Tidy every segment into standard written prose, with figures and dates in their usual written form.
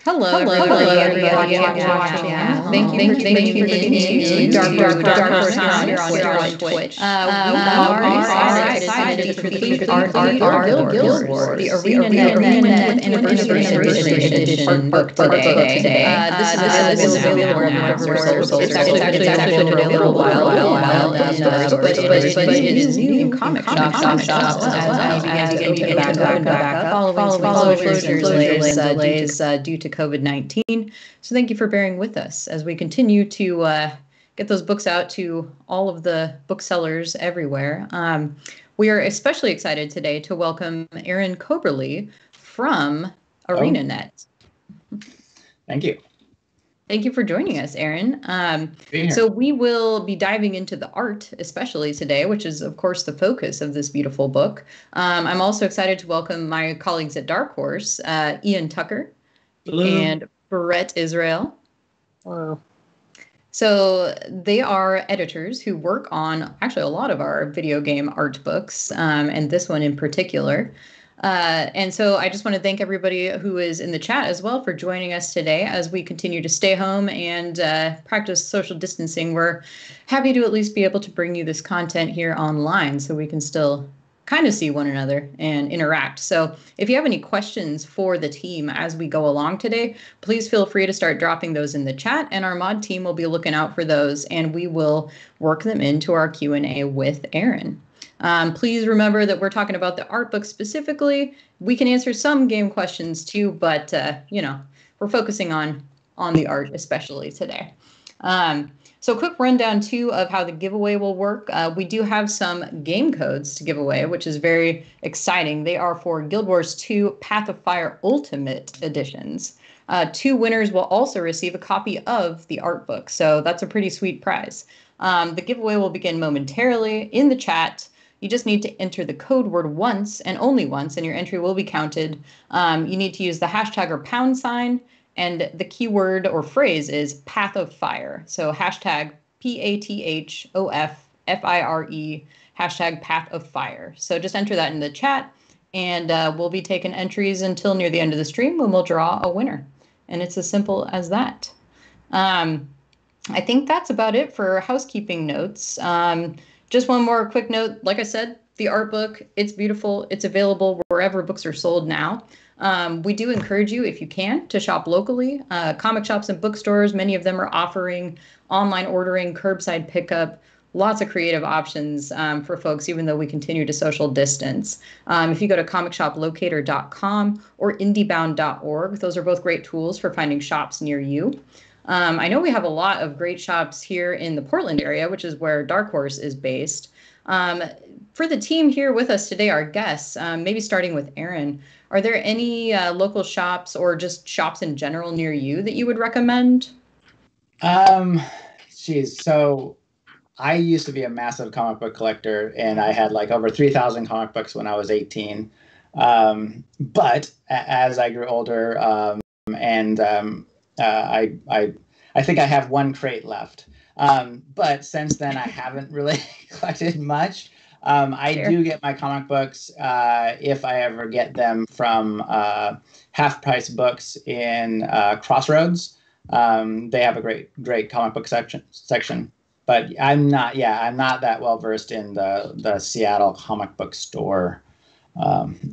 Hello, everybody watching. Thank you for tuning in to Dark Horse here on Twitch. We are excited to complete our Guild Wars, the ArenaNet Anniversary Edition book today. This is available now for it's actually been available for a while in bookstores, but it is new in comic shops as we begin to open back up following closures due to COVID-19. So thank you for bearing with us as we continue to get those books out to all of the booksellers everywhere. We are especially excited today to welcome Aaron Coberly from ArenaNet. Thank you. Thank you for joining us, Aaron. So we will be diving into the art, especially today, which is, of course, the focus of this beautiful book. I'm also excited to welcome my colleagues at Dark Horse, Ian Tucker. Hello. And Brett Israel. Hello. So they are editors who work on actually a lot of our video game art books, and this one in particular. And so I just want to thank everybody who is in the chat as well for joining us today as we continue to stay home and practice social distancing. We're happy to at least be able to bring you this content here online so we can still kind of see one another and interact. So if you have any questions for the team as we go along today, please feel free to start dropping those in the chat, and our mod team will be looking out for those, and we will work them into our Q&A with Aaron. Please remember that we're talking about the art book specifically. We can answer some game questions too, but we're focusing on the art especially today. So quick rundown too of how the giveaway will work. We do have some game codes to give away, which is very exciting. They are for Guild Wars 2 Path of Fire Ultimate editions. 2 winners will also receive a copy of the art book, so that's a pretty sweet prize. The giveaway will begin momentarily in the chat. You just need to enter the code word once and only once, and your entry will be counted. You need to use the hashtag or #, and the keyword or phrase is Path of Fire. So hashtag PATHOFFIRE, hashtag Path of Fire. So just enter that in the chat, and we'll be taking entries until near the end of the stream when we'll draw a winner. And it's as simple as that. I think that's about it for housekeeping notes. Just one more quick note. Like I said, the art book, it's beautiful. It's available wherever books are sold now. We do encourage you, if you can, to shop locally. Comic shops and bookstores, many of them are offering online ordering, curbside pickup, lots of creative options for folks, even though we continue to social distance. If you go to comicshoplocator.com or indiebound.org, those are both great tools for finding shops near you. I know we have a lot of great shops here in the Portland area, which is where Dark Horse is based. For the team here with us today, our guests, maybe starting with Aaron, are there any local shops or just shops in general near you that you would recommend? So I used to be a massive comic book collector, and I had like over 3,000 comic books when I was 18. But as I grew older, I think I have 1 crate left. But since then, I haven't really collected much. I do get my comic books if I ever get them from Half Price Books in Crossroads. They have a great comic book section. But I'm not that well versed in the Seattle comic book store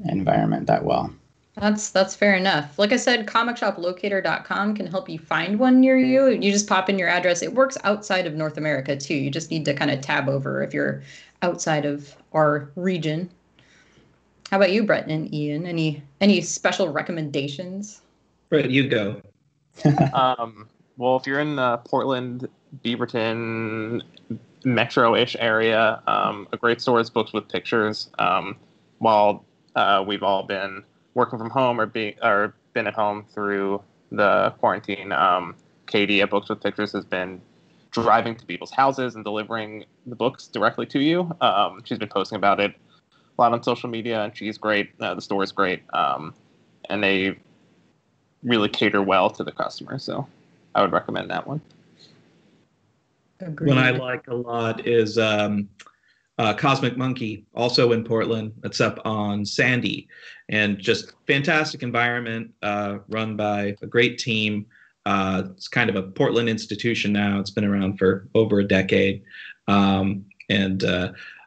environment that well. That's fair enough. Like I said, comicshoplocator.com can help you find one near you. You just pop in your address. It works outside of North America too. You just need to kind of tab over if you're outside of our region. How about you, Brett and Ian? Any special recommendations? Brett, you go. Well, if you're in the Portland, Beaverton, metro-ish area, a great store is Books with Pictures. While we've all been working from home or been at home through the quarantine, Katie at Books with Pictures has been driving to people's houses and delivering the books directly to you. She's been posting about it a lot on social media, and she's great. The store is great, and they really cater well to the customer. So I would recommend that one. Agreed. One I like a lot is Cosmic Monkey, also in Portland. It's up on Sandy, and just fantastic environment, run by a great team. It's kind of a Portland institution now. It's been around for over a decade, and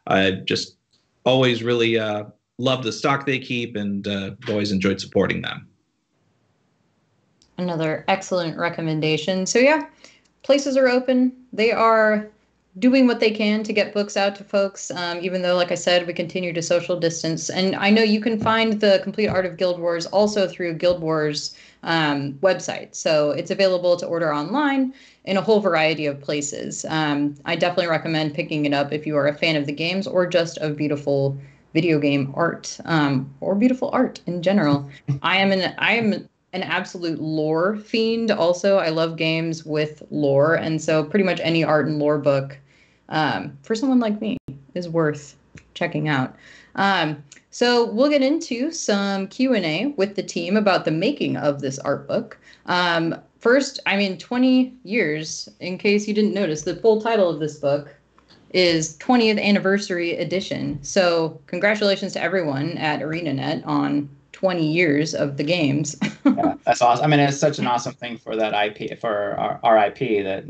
I just always really love the stock they keep, and always enjoyed supporting them. Another excellent recommendation. So yeah, places are open. They are doing what they can to get books out to folks, even though, like I said, we continue to social distance. And I know you can find the Complete Art of Guild Wars also through Guild Wars website. So it's available to order online in a whole variety of places. I definitely recommend picking it up if you are a fan of the games or just of beautiful video game art, or beautiful art in general. I am an absolute lore fiend. Also, I love games with lore, and so pretty much any art and lore book for someone like me is worth checking out. So we'll get into some Q&A with the team about the making of this art book. First, 20 years, in case you didn't notice, the full title of this book is 20th Anniversary Edition. So congratulations to everyone at ArenaNet on 20 years of the games. Yeah, that's awesome. I mean, it's such an awesome thing for that IP, for our IP, that,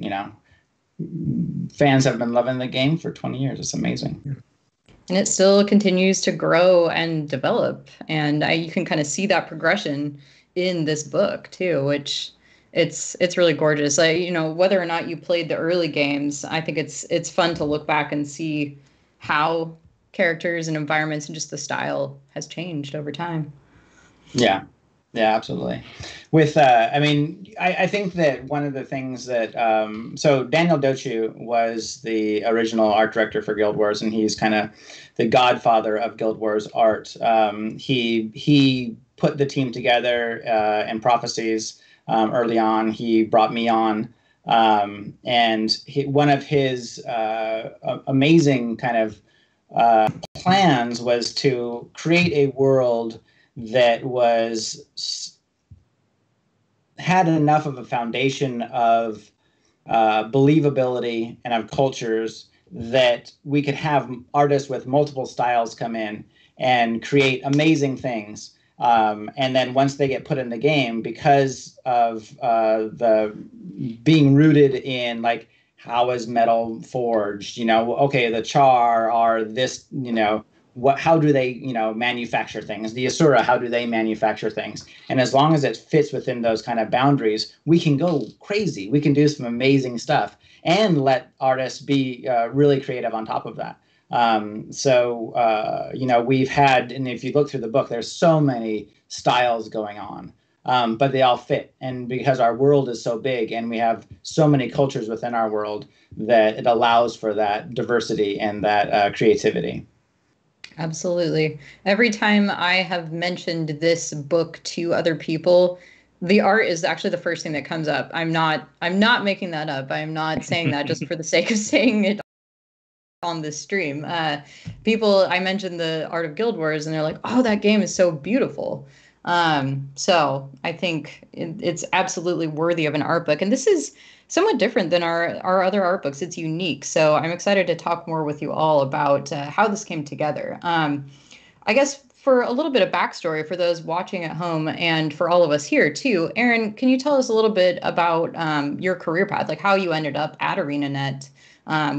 fans have been loving the game for 20 years. It's amazing. And it still continues to grow and develop. And you can kind of see that progression in this book too, which it's really gorgeous. Whether or not you played the early games, I think it's fun to look back and see how characters and environments and just the style has changed over time. Yeah, absolutely. With, I think that one of the things that, so Daniel Dochu was the original art director for Guild Wars, and he's kind of the godfather of Guild Wars art. He put the team together in Prophecies early on. He brought me on, and one of his amazing kind of plans was to create a world that had enough of a foundation of believability and of cultures that we could have artists with multiple styles come in and create amazing things. And then once they get put in the game, because of the being rooted in, like, how is metal forged? Okay, the Char are this, how do they, manufacture things? The Asura, how do they manufacture things? And as long as it fits within those kind of boundaries, we can go crazy. We can do some amazing stuff and let artists be really creative on top of that. We've had, and if you look through the book, there's so many styles going on, but they all fit. And because our world is so big and we have so many cultures within our world, that it allows for that diversity and that creativity. Absolutely. Every time I have mentioned this book to other people, the art is actually the first thing that comes up. I'm not making that up. I'm not saying that just for the sake of saying it on this stream. I mentioned the Art of Guild Wars, and they're like, "Oh, that game is so beautiful." So I think it's absolutely worthy of an art book. And this is somewhat different than our other art books. It's unique. So I'm excited to talk more with you all about how this came together. I guess for a little bit of backstory for those watching at home and for all of us here too, Aaron, can you tell us a little bit about your career path, like how you ended up at ArenaNet?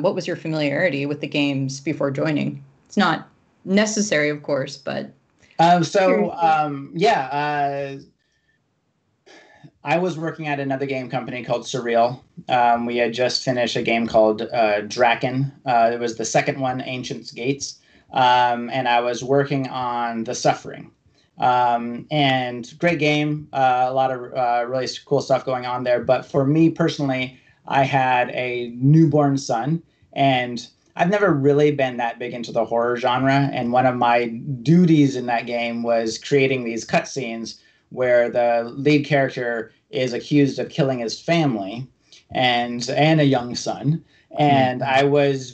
What was your familiarity with the games before joining? It's not necessary, of course, but... I was working at another game company called Surreal. We had just finished a game called Draken. It was the second one, Ancient's Gates. And I was working on The Suffering. And great game, a lot of really cool stuff going on there. But for me personally, I had a newborn son, and I've never really been that big into the horror genre. And one of my duties in that game was creating these cutscenes where the lead character is accused of killing his family and a young son. And I was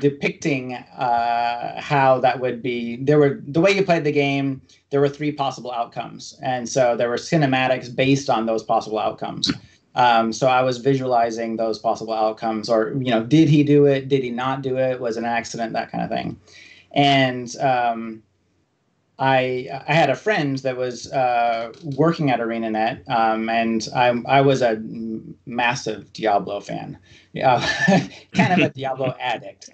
depicting how that would be. The way you played the game, there were 3 possible outcomes. And so there were cinematics based on those possible outcomes. So I was visualizing those possible outcomes, or, did he do it? Did he not do it? Was it an accident? That kind of thing. And I had a friend that was working at ArenaNet, and I was a massive Diablo fan, kind of a Diablo addict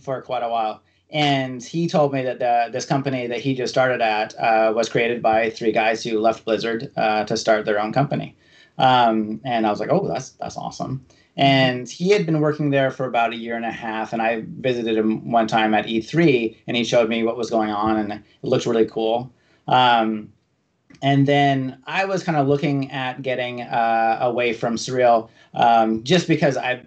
for quite a while. And he told me that this company that he just started at was created by 3 guys who left Blizzard to start their own company. And I was like, oh, that's awesome. And he had been working there for about 1.5 years, and I visited him one time at E3, and he showed me what was going on, and it looked really cool. And then I was kind of looking at getting away from Surreal, just because I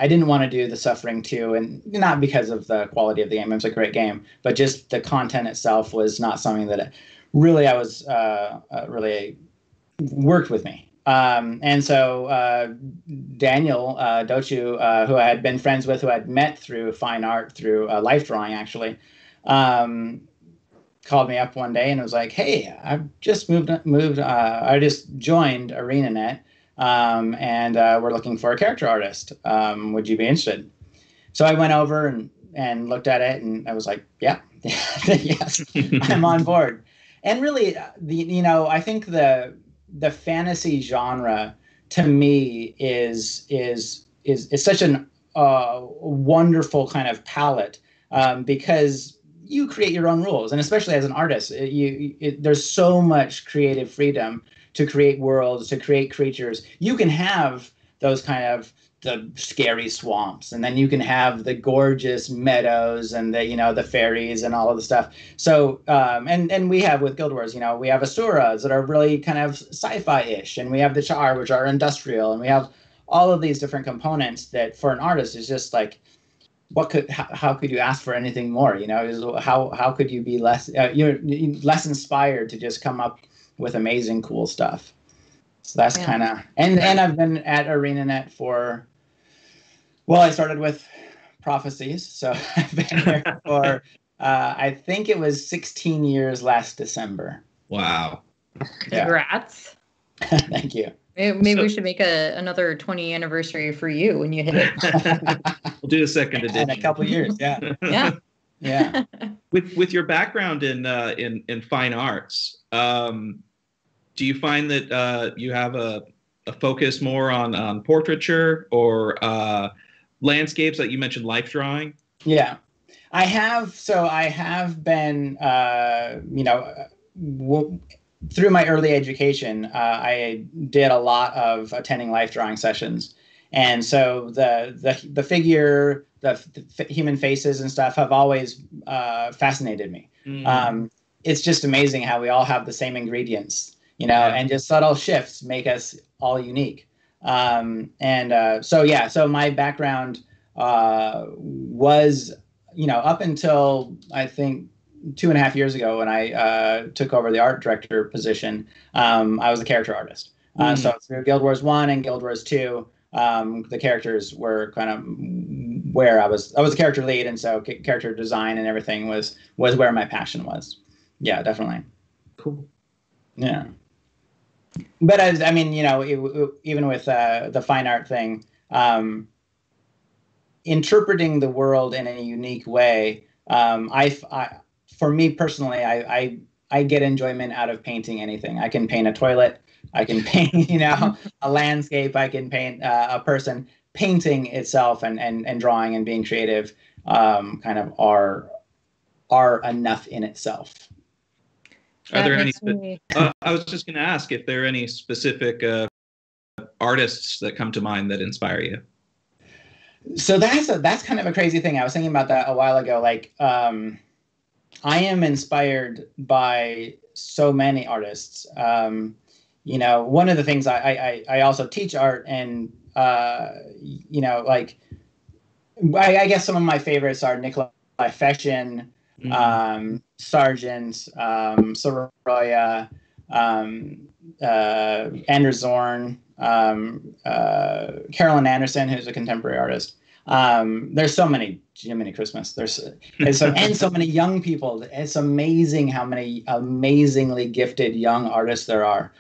didn't want to do the Suffering 2, and not because of the quality of the game. It was a great game, but just the content itself was not something that really really worked with me. And so Daniel Dochu, who I had been friends with, who I'd met through fine art, through life drawing actually, called me up one day and was like, "Hey, I've just I just joined ArenaNet, and we're looking for a character artist. Would you be interested?" So I went over and looked at it, and I was like, "Yeah, yes, I'm on board." And really, I think the fantasy genre to me is such an wonderful kind of palette, because you create your own rules, and especially as an artist, there's so much creative freedom to create worlds, to create creatures. You can have those kind of the scary swamps, and then you can have the gorgeous meadows and the fairies and all of the stuff. So and we have with Guild Wars, we have Asuras that are really kind of sci-fi-ish, and we have the Char, which are industrial, and we have all of these different components that for an artist is just like, how could you ask for anything more? How could you be less less inspired to just come up with amazing cool stuff? So that's kind of, and I've been at ArenaNet for, well, I started with Prophecies, so I've been here for I think it was 16 years last December. Wow. Congrats. Thank you. Maybe we should make another 20th anniversary for you when you hit it. We'll do a second edition. In a couple of years, yeah. Yeah. With your background in fine arts, do you find that you have a focus more on portraiture or landscapes? Like you mentioned, life drawing. Yeah, I have. So I have been, through my early education, I did a lot of attending life drawing sessions, and so the figure, the human faces and stuff have always fascinated me. Mm. It's just amazing how we all have the same ingredients. And just subtle shifts make us all unique. So my background was, up until I think 2.5 years ago when I took over the art director position, I was a character artist. So through Guild Wars 1 and Guild Wars 2, the characters were kind of where I was a character lead, and so character design and everything was where my passion was. Yeah, definitely. Cool. Yeah. But even with the fine art thing, interpreting the world in a unique way, for me personally, I get enjoyment out of painting anything. I can paint a toilet, I can paint a landscape, I can paint a person. Painting itself and drawing and being creative kind of are enough in itself. Are there any? I was just going to ask if there are any specific artists that come to mind that inspire you. So that's kind of a crazy thing. I was thinking about that a while ago. Like, I am inspired by so many artists. One of the things I also teach art, and I guess some of my favorites are Nikolai Feshin, Sargent, Soroya, Anders Zorn, Carolyn Anderson, who's a contemporary artist. There's so many, Jiminy Christmas. And so many young people. It's amazing how many amazingly gifted young artists there are.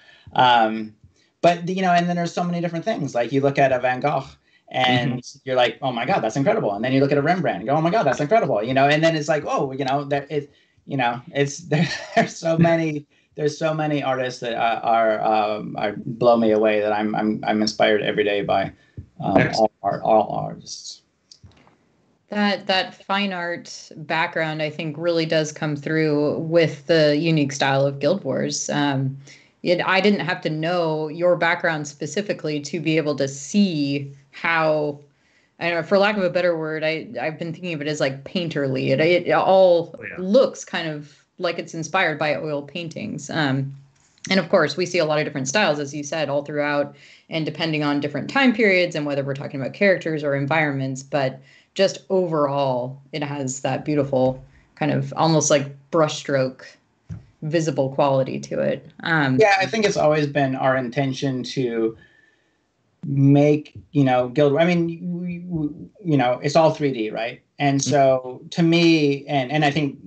but and then there's so many different things. Like you look at a Van Gogh and you're like, oh my God, that's incredible. And then you look at a Rembrandt and go, oh my God, that's incredible. And then it's like, oh, that it, it's there's so many. There's so many artists that are blow me away that I'm inspired every day by all artists. That fine art background, I think, really does come through with the unique style of Guild Wars. I didn't have to know your background specifically to be able to see how, I don't know, for lack of a better word, I've been thinking of it as like painterly. It all looks kind of like it's inspired by oil paintings. And of course, we see a lot of different styles, as you said, all throughout, and depending on different time periods and whether we're talking about characters or environments. But just overall, it has that beautiful kind of almost like brushstroke visible quality to it. Yeah, I think it's always been our intention to make, Guild. I mean, it's all 3D, right? And so to me, and I think,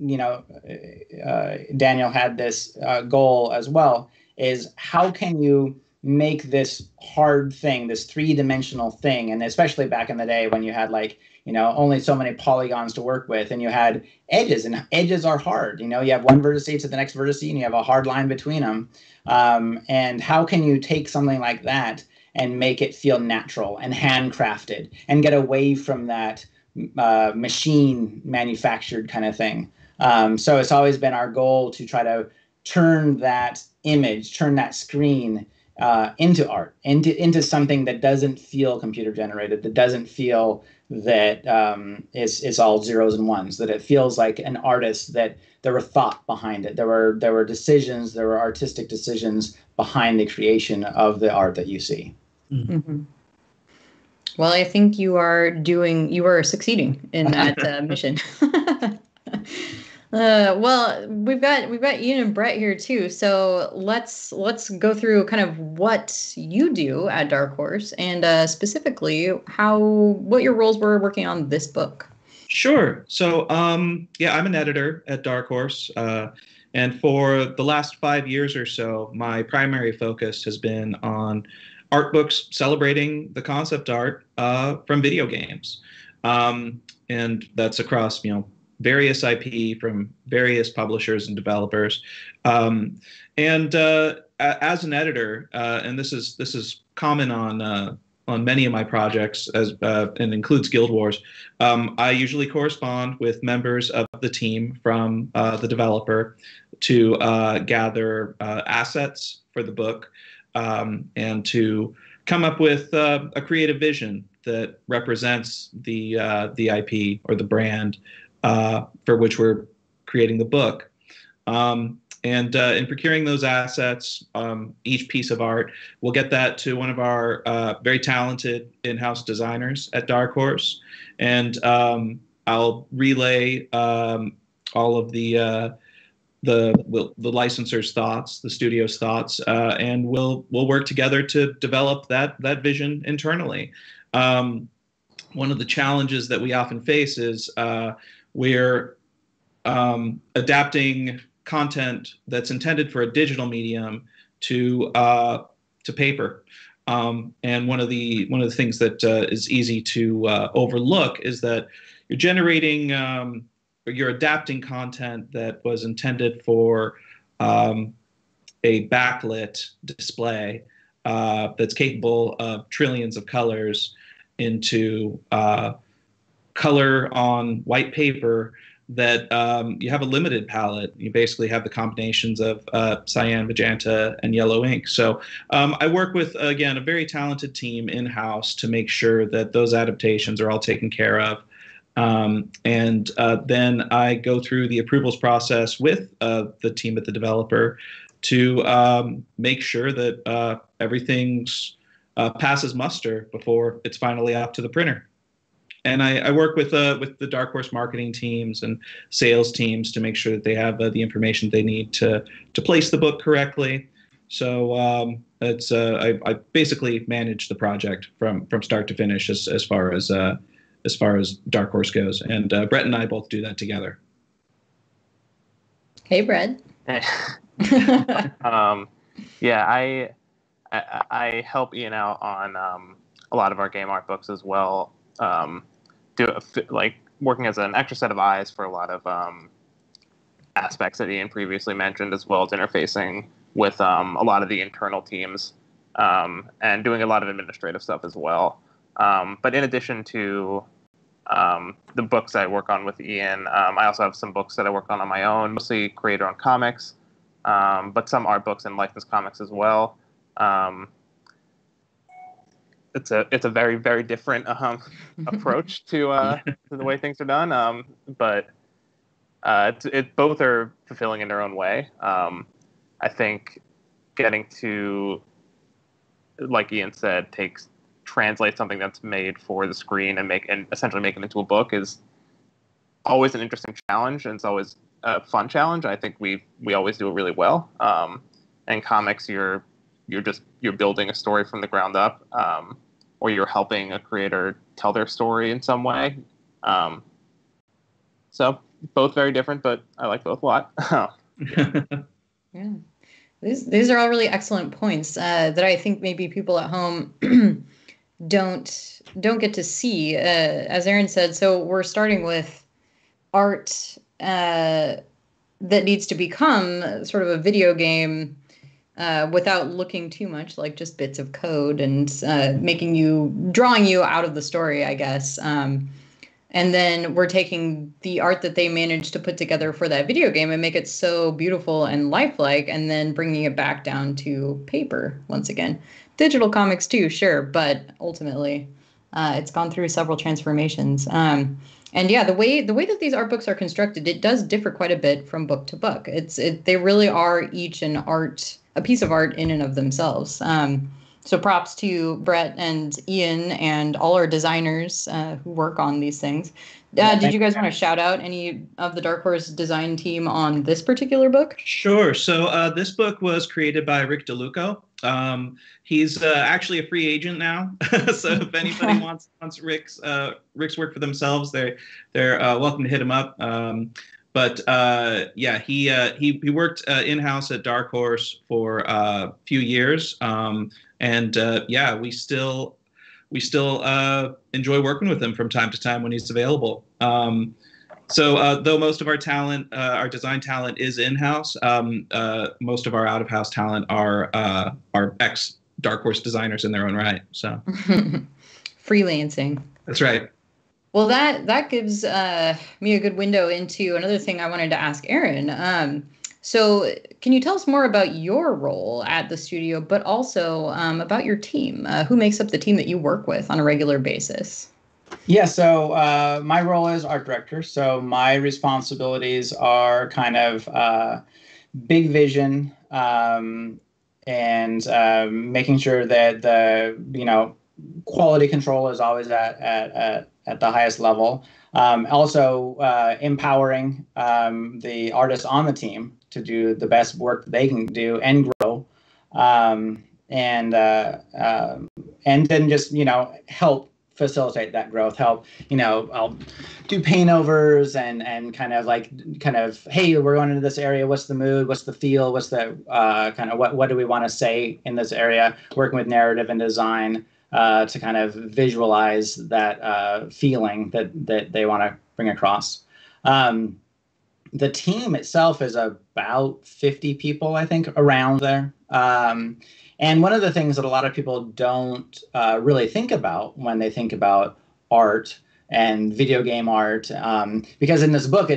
Daniel had this goal as well, is how can you make this hard thing, this 3-dimensional thing, and especially back in the day when you had only so many polygons to work with, and you had edges, and edges are hard. You have one vertex to the next vertex, and you have a hard line between them. And how can you take something like that and make it feel natural and handcrafted and get away from that machine manufactured kind of thing? So it's always been our goal to try to turn that image, turn that screen into art, into something that doesn't feel computer generated, that doesn't feel that it's all zeros and ones, that it feels like an artist, that there were thought behind it. There were decisions, there were artistic decisions behind the creation of the art that you see. Mm-hmm. Well, I think you are succeeding in that mission. Well, we've got Ian and Brett here too. So let's go through kind of what you do at Dark Horse, and specifically what your roles were working on this book. Sure. So I'm an editor at Dark Horse, and for the last 5 years or so, my primary focus has been on art books celebrating the concept art from video games, and that's across various IP from various publishers and developers. And as an editor, and this is common on many of my projects, and includes Guild Wars, I usually correspond with members of the team from the developer to gather assets for the book, and to come up with a creative vision that represents the IP or the brand for which we're creating the book. And in procuring those assets, each piece of art, we'll get that to one of our very talented in-house designers at Dark Horse, and I'll relay all of the licensor's thoughts, the studio's thoughts, and we'll work together to develop that vision internally. One of the challenges that we often face is we're adapting content that's intended for a digital medium to paper, and one of the things that is easy to overlook is that you're generating or you're adapting content that was intended for a backlit display that's capable of trillions of colors into color on white paper that you have a limited palette. You basically have the combinations of cyan, magenta, and yellow ink. So I work with, again, a very talented team in-house to make sure that those adaptations are all taken care of. And then I go through the approvals process with the team at the developer to make sure that everything's passes muster before it's finally out to the printer. And I work with the Dark Horse marketing teams and sales teams to make sure that they have the information they need to place the book correctly. So I basically manage the project from start to finish as far as Dark Horse goes, and Brett and I both do that together. Hey, Brett. Yeah, I help Ian out on a lot of our game art books as well. Like working as an extra set of eyes for a lot of aspects that Ian previously mentioned, as well as interfacing with a lot of the internal teams and doing a lot of administrative stuff as well. But in addition to the books I work on with Ian, I also have some books that I work on my own, mostly creator-owned comics, but some art books and licensed comics as well. It's a very, very different approach to the way things are done, but both are fulfilling in their own way. I think getting to, like Ian said, translate something that's made for the screen and essentially make it into a book is always an interesting challenge, and it's always a fun challenge. I think we always do it really well. In comics, you're building a story from the ground up, or you're helping a creator tell their story in some way. So both very different, but I like both a lot. Yeah, these are all really excellent points that I think maybe people at home don't get to see. As Aaron said, so we're starting with art that needs to become sort of a video game without looking too much like just bits of code and drawing you out of the story, I guess. And then we're taking the art that they managed to put together for that video game and make it so beautiful and lifelike, and then bringing it back down to paper once again. Digital comics too, sure, but ultimately it's gone through several transformations. And yeah, the way that these art books are constructed, it does differ quite a bit from book to book. They really are each a piece of art in and of themselves. So props to Brett and Ian and all our designers who work on these things. Did you guys want to shout out any of the Dark Horse design team on this particular book? Sure. So this book was created by Rick DeLuco. He's actually a free agent now. So if anybody wants Rick's work for themselves, they're welcome to hit him up. But yeah, he worked in-house at Dark Horse for a few years. And yeah, we still enjoy working with him from time to time when he's available. So though most of our talent, our design talent is in-house, most of our out-of-house talent are ex-Dark Horse designers in their own right. So freelancing. That's right. Well, that gives me a good window into another thing I wanted to ask Aaron. So can you tell us more about your role at the studio, but also about your team? Who makes up the team that you work with on a regular basis? Yeah, so my role is art director. So my responsibilities are kind of big vision and making sure that the quality control is always at the highest level. Also empowering the artists on the team to do the best work they can do and grow, and then just help facilitate that growth. Help I'll do paint overs and kind of hey, we're going into this area. What's the mood? What's the feel? What's the kind of what do we want to say in this area? Working with narrative and design to kind of visualize that feeling that they want to bring across. The team itself is about 50 people, I think, around there. And one of the things that a lot of people don't really think about when they think about art and video game art, because in this book,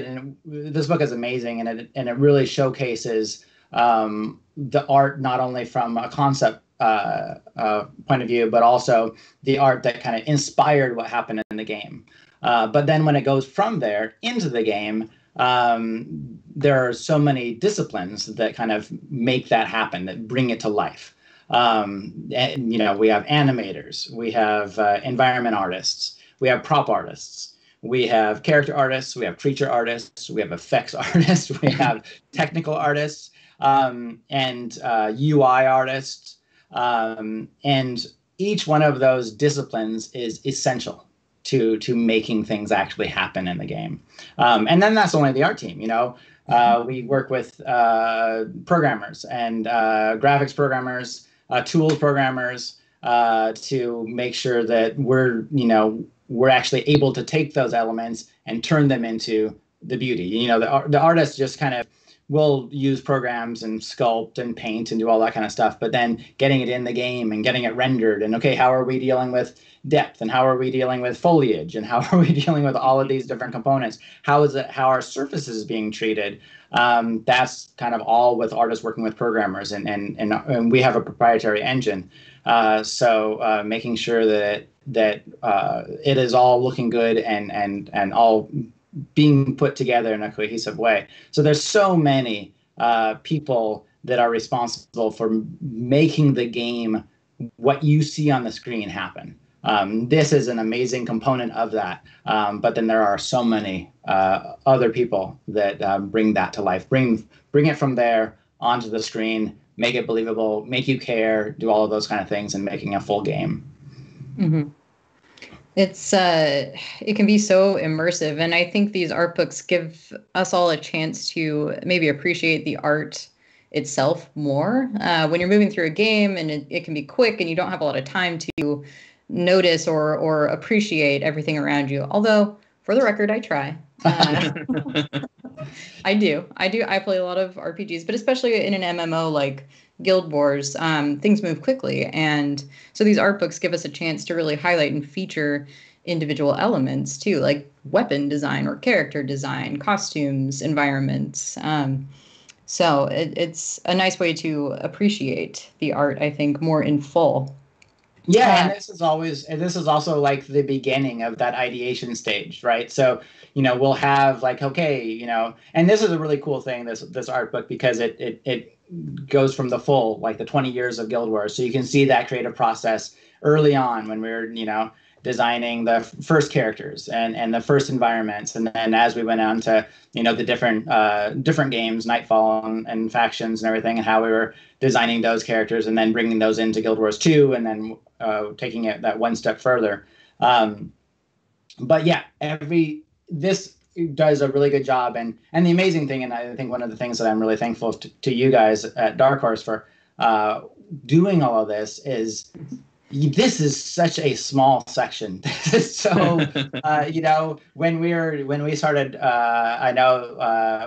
this book is amazing, and it really showcases the art not only from a concept point of view, but also the art that kind of inspired what happened in the game. But then when it goes from there into the game, there are so many disciplines that kind of make that happen, that bring it to life. We have animators, we have environment artists, we have prop artists, we have character artists, we have creature artists, we have effects artists, we have technical artists, and UI artists. And each one of those disciplines is essential to making things actually happen in the game. And then that's only the art team. We work with programmers and graphics programmers, tools programmers to make sure that we're actually able to take those elements and turn them into the beauty. The artist just kind of will use programs and sculpt and paint and do all that kind of stuff, but then getting it in the game and getting it rendered, and okay, how are we dealing with depth, and how are we dealing with foliage, and how are we dealing with all of these different components? How are surfaces being treated? That's kind of all with artists working with programmers, and we have a proprietary engine. So making sure that it is all looking good and all being put together in a cohesive way. So there's so many people that are responsible for making the game, what you see on the screen, happen. This is an amazing component of that. But then there are so many other people that bring that to life, bring it from there onto the screen, make it believable, make you care, do all of those kind of things, and making a full game. Mm-hmm. It can be so immersive, and I think these art books give us all a chance to maybe appreciate the art itself more. When you're moving through a game, and it can be quick, and you don't have a lot of time to notice or appreciate everything around you. Although, for the record, I try. I do. I play a lot of RPGs, but especially in an MMO like Guild Wars, things move quickly. And so these art books give us a chance to really highlight and feature individual elements too, like weapon design or character design, costumes, environments. So it's a nice way to appreciate the art, I think, more in full. Yeah, and this is also like the beginning of that ideation stage, right? So, we'll have like, okay, and this is a really cool thing, this art book, because it goes from the 20 years of Guild Wars. So you can see that creative process early on when we were, designing the first characters and the first environments. And then as we went on to, the different games, Nightfall and Factions and everything, and how we were designing those characters and then bringing those into Guild Wars 2 and then taking it that one step further. But yeah, this does a really good job. And the amazing thing, and I think one of the things that I'm really thankful to you guys at Dark Horse for doing all of this is, this is such a small section. So, when we started,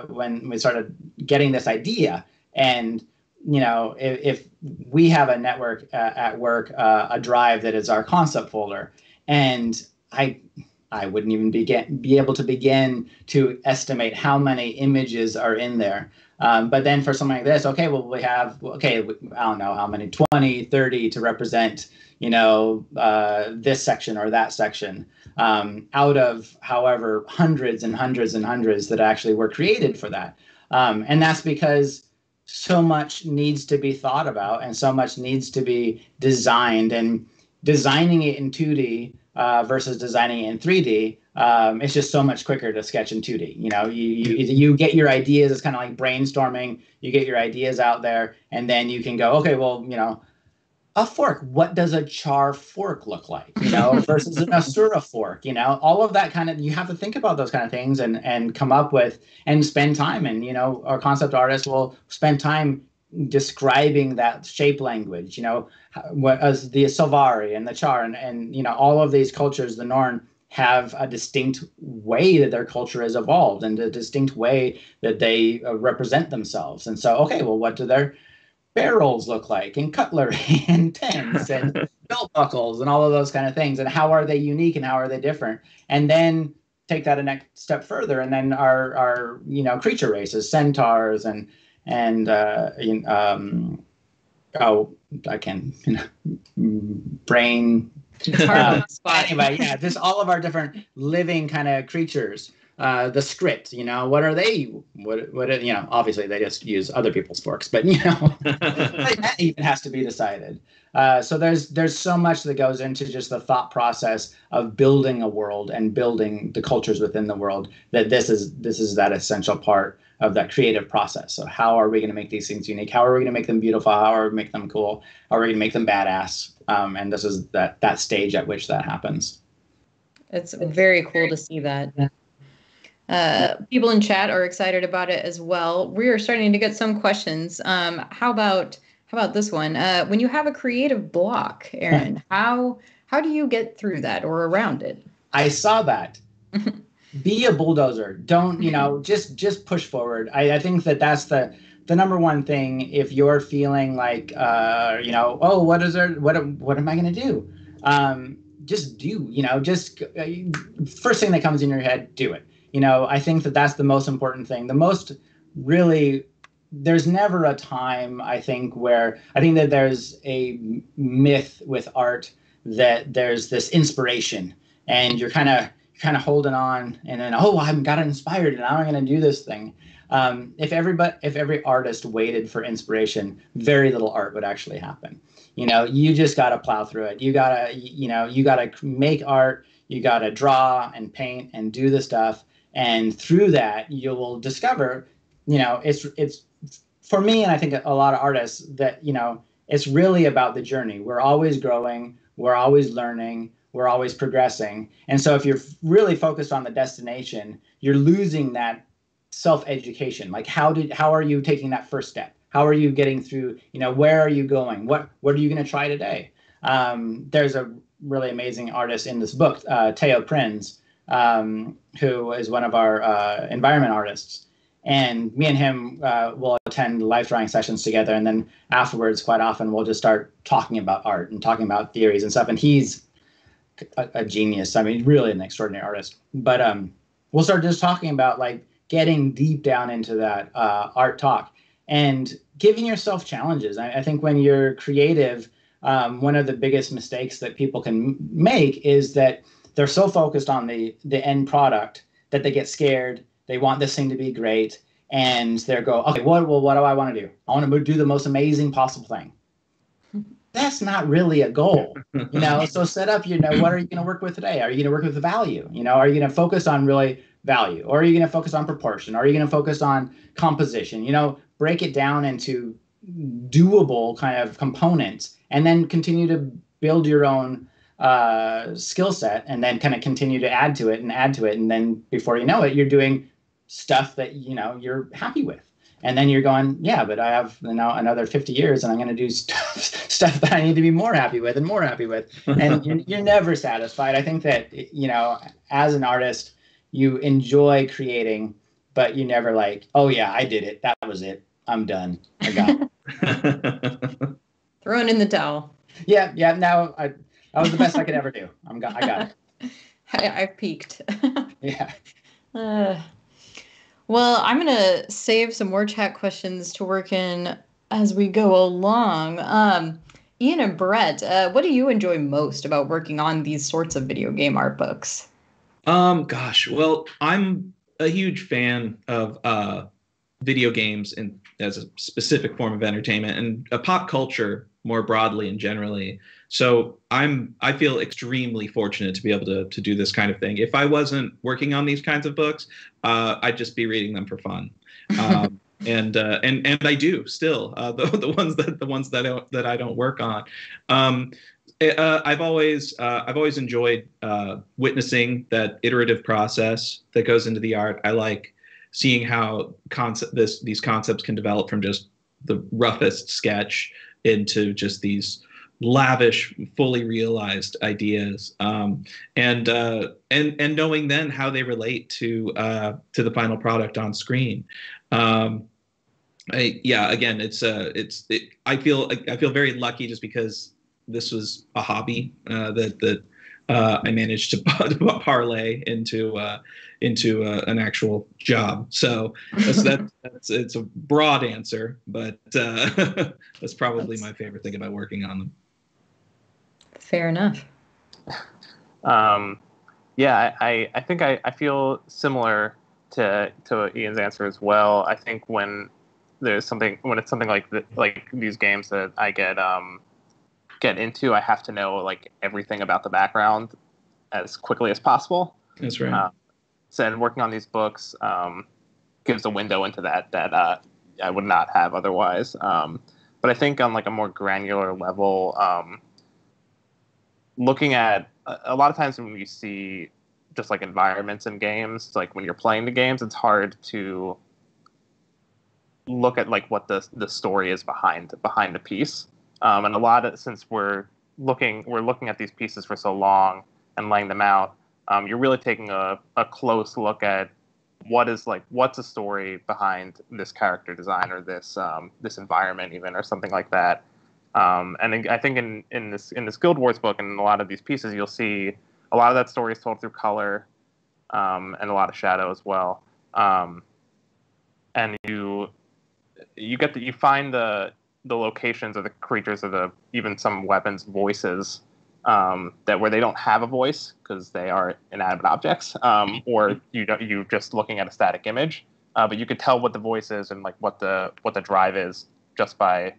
when we started getting this idea, and if we have a network at work, a drive that is our concept folder, and I wouldn't even be able to begin to estimate how many images are in there. But then for something like this, okay, well, we have, I don't know how many, 20, 30 to represent, this section or that section, out of however hundreds and hundreds and hundreds that actually were created for that. And that's because so much needs to be thought about and so much needs to be designed, and designing it in 2D versus designing it in 3D. It's just so much quicker to sketch in 2D. You get your ideas. It's kind of like brainstorming. You get your ideas out there, and then you can go, okay, well, a fork. What does a char fork look like? Versus an Asura fork. All of that kind of, you have to think about those kind of things and come up with and spend time. And our concept artists will spend time describing that shape language. What as the Silvari and the Char and all of these cultures, the Norn, have a distinct way that their culture has evolved and a distinct way that they represent themselves. And so, okay, well, what do their barrels look like, and cutlery and tents and belt buckles and all of those kind of things, and how are they unique and how are they different? And then take that a next step further, and then our creature races, centaurs and I can brain. It's hard on the spot. Anyway, yeah, just all of our different living kind of creatures. The script, what are they? What obviously they just use other people's forks, but that even has to be decided. So there's so much that goes into just the thought process of building a world and building the cultures within the world, that this is that essential part of that creative process. So how are we going to make these things unique? How are we going to make them beautiful? How are we going to make them cool? How are we going to make them badass? And this is that stage at which that happens. It's very cool to see that. People in chat are excited about it as well. We are starting to get some questions. How about How about this one? When you have a creative block, Aaron, how do you get through that or around it? I saw that. Be a bulldozer. Don't, just push forward. I think that's the number one thing. If you're feeling like, oh, what am I going to do? Just do, just first thing that comes in your head, do it. I think that's the most important thing. There's never a time, I think that there's a myth with art that there's this inspiration and you're kind of holding on and then, oh, I've got inspired and now I'm going to do this thing. If every artist waited for inspiration, very little art would actually happen. You just got to plow through it. You got to make art, you got to draw and paint and do the stuff. And through that, you will discover, it's for me, and I think a lot of artists, that, it's really about the journey. We're always growing, we're always learning, we're always progressing. And so if you're really focused on the destination, you're losing that self-education. Like how are you taking that first step? How are you getting through, where are you going? What are you going to try today? There's a really amazing artist in this book, Teo Prinz, who is one of our environment artists. And me and him will attend life drawing sessions together. And then afterwards, quite often, we'll just start talking about art and talking about theories and stuff. And he's a genius. I mean, really an extraordinary artist. But we'll start just talking about like getting deep down into that art talk and giving yourself challenges. I think when you're creative, one of the biggest mistakes that people can make is that they're so focused on the end product that they get scared. They want this thing to be great, and they go, okay, what do I want to do? I want to do the most amazing possible thing. That's not really a goal, So set up, what are you going to work with today? Are you going to work with the value? Are you going to focus on really value, or are you going to focus on proportion? Or are you going to focus on composition? Break it down into doable kind of components, and then continue to build your own skill set, and then kind of continue to add to it, and then before you know it, you're doing stuff that you're happy with. And then you're going, yeah, but I have another 50 years and I'm going to do stuff that I need to be more happy with and more happy with. And you're never satisfied. I think that, as an artist, you enjoy creating, but you never like, oh yeah, I did it. That was it. I'm done. I got it. Throwing in the towel. Yeah. Now that was the best I could ever do. I got it. I've peaked. Yeah. Well, I'm going to save some more chat questions to work in as we go along. Ian and Brett, what do you enjoy most about working on these sorts of video game art books? Gosh, well, I'm a huge fan of video games as a specific form of entertainment and pop culture more broadly and generally. So I feel extremely fortunate to be able to do this kind of thing. If I wasn't working on these kinds of books, I'd just be reading them for fun. And I do still the ones that I don't work on. I've always enjoyed witnessing that iterative process that goes into the art. I like seeing how these concepts can develop from just the roughest sketch into just these lavish, fully realized ideas, and knowing then how they relate to the final product on screen. Again, I feel very lucky just because this was a hobby that I managed to parlay into an actual job. So it's a broad answer, but that's probably my favorite thing about working on them. Fair enough. I think I feel similar to Ian's answer as well. I think when it's something like these games that I get into, I have to know like everything about the background as quickly as possible. That's right. And working on these books gives a window into that I would not have otherwise. But I think on like a more granular level, looking at a lot of times when you see just like environments in games, like when you're playing the games, it's hard to look at like what the story is behind the piece. And a lot of, since we're looking at these pieces for so long and laying them out, you're really taking a close look at what's the story behind this character design or this environment even, or something like that. And I think in this Guild Wars book and in a lot of these pieces, you'll see a lot of that story is told through color, and a lot of shadow as well. And you find the locations of the creatures, or even some weapons voices, that where they don't have a voice because they are inanimate objects, or you just looking at a static image, but you could tell what the voice is and like what the drive is just by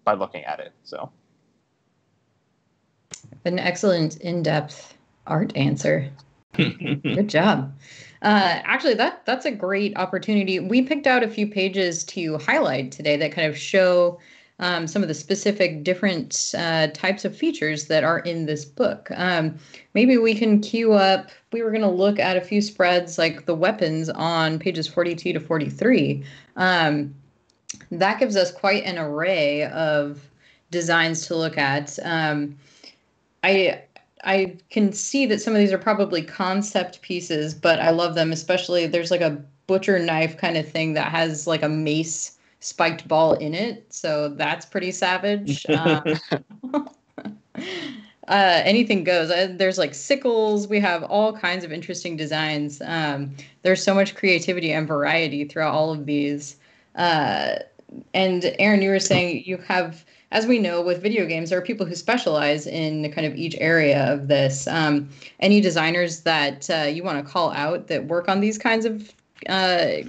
looking at it. So an excellent in-depth art answer. Good job. Actually, that's a great opportunity. We picked out a few pages to highlight today that kind of show some of the specific different types of features that are in this book. Maybe we can queue up. We were going to look at a few spreads like the weapons on pages 42 to 43. That gives us quite an array of designs to look at. I can see that some of these are probably concept pieces, but I love them, especially there's like a butcher knife kind of thing that has like a mace spiked ball in it. So that's pretty savage. Anything goes. There's like sickles. We have all kinds of interesting designs. There's so much creativity and variety throughout all of these. And Aaron, you were saying you have, as we know, with video games, there are people who specialize in kind of each area of this. Any designers that you want to call out that work on these kinds of, I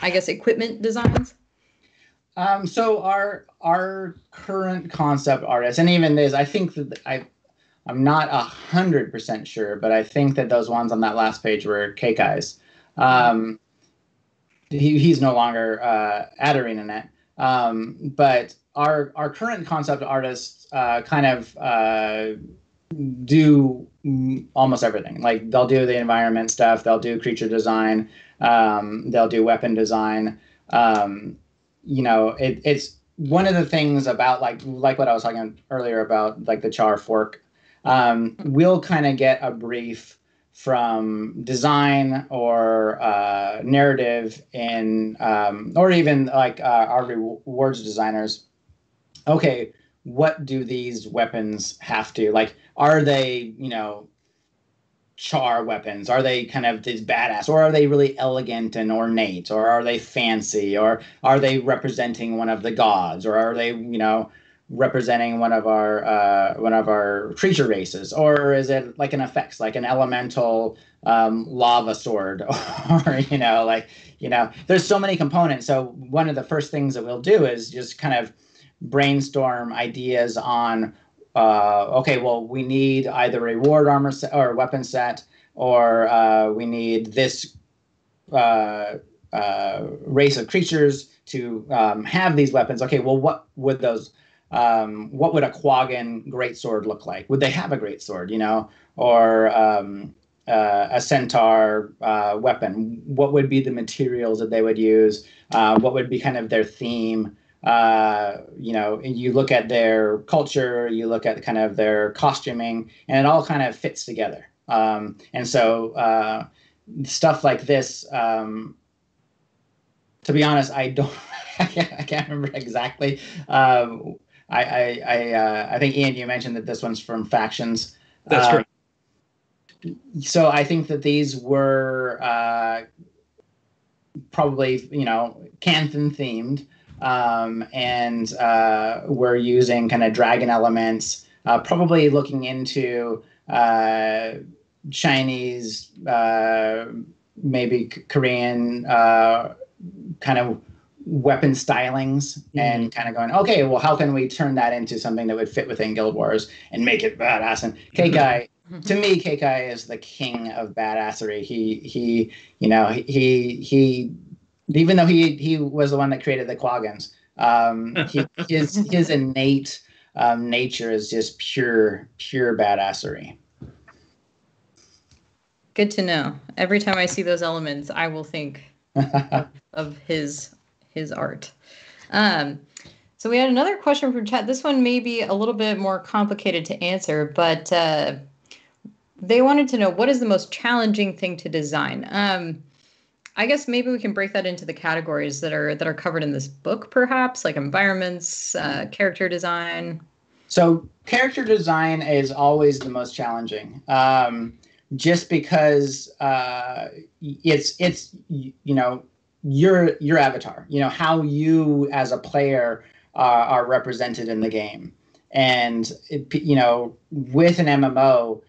guess, equipment designs? So our current concept artists, and even this, I think that I'm not 100% sure, but I think that those ones on that last page were Keikai's. He's no longer at ArenaNet. But our current concept artists kind of do almost everything. Like they'll do the environment stuff, they'll do creature design, they'll do weapon design. It's one of the things about like what I was talking earlier about like the char fork. We'll kind of get a brief from design or narrative or even like our rewards designers. Okay, what do these weapons have to, like, are they, char weapons? Are they kind of these badass, or are they really elegant and ornate, or are they fancy, or are they representing one of the gods, or are they, representing one of our creature races, or is it like an effects, like an elemental lava sword, or there's so many components. So one of the first things that we'll do is just kind of brainstorm ideas on okay, well, we need either a reward armor set or weapon set, or we need this race of creatures to have these weapons. Okay, well, what would a Quaggan greatsword look like? Would they have a greatsword, or a centaur weapon? What would be the materials that they would use? What would be kind of their theme? You look at their culture, you look at kind of their costuming, and it all kind of fits together. And so stuff like this, to be honest, I can't remember exactly. I think, Ian, you mentioned that this one's from Factions. That's correct. So I think that these were probably, Canthan themed, and we're using kind of dragon elements, probably looking into Chinese, maybe Korean kind of weapon stylings, and kind of going, okay, well, how can we turn that into something that would fit within Guild Wars and make it badass? And Keikai, to me, Keikai is the king of badassery. He even though he was the one that created the Quaggans, his innate nature is just pure badassery. Good to know. Every time I see those elements, I will think of his his art. So we had another question from chat. This one may be a little bit more complicated to answer, but they wanted to know, what is the most challenging thing to design? I guess maybe we can break that into the categories that are covered in this book, perhaps, like environments, character design. So character design is always the most challenging, just because it's your avatar, how you as a player are represented in the game, and with an MMO.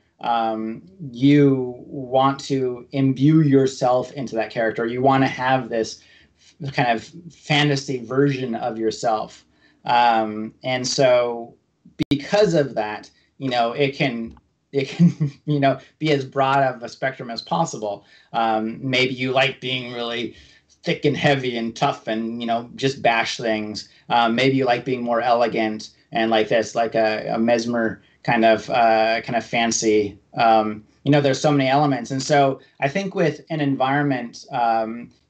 You want to imbue yourself into that character. You want to have this kind of fantasy version of yourself. And so because of that, it can be as broad of a spectrum as possible. Maybe you like being really thick and heavy and tough and, just bash things. Maybe you like being more elegant and like this, like a mesmer kind of fancy. There's so many elements, and so I think with an environment,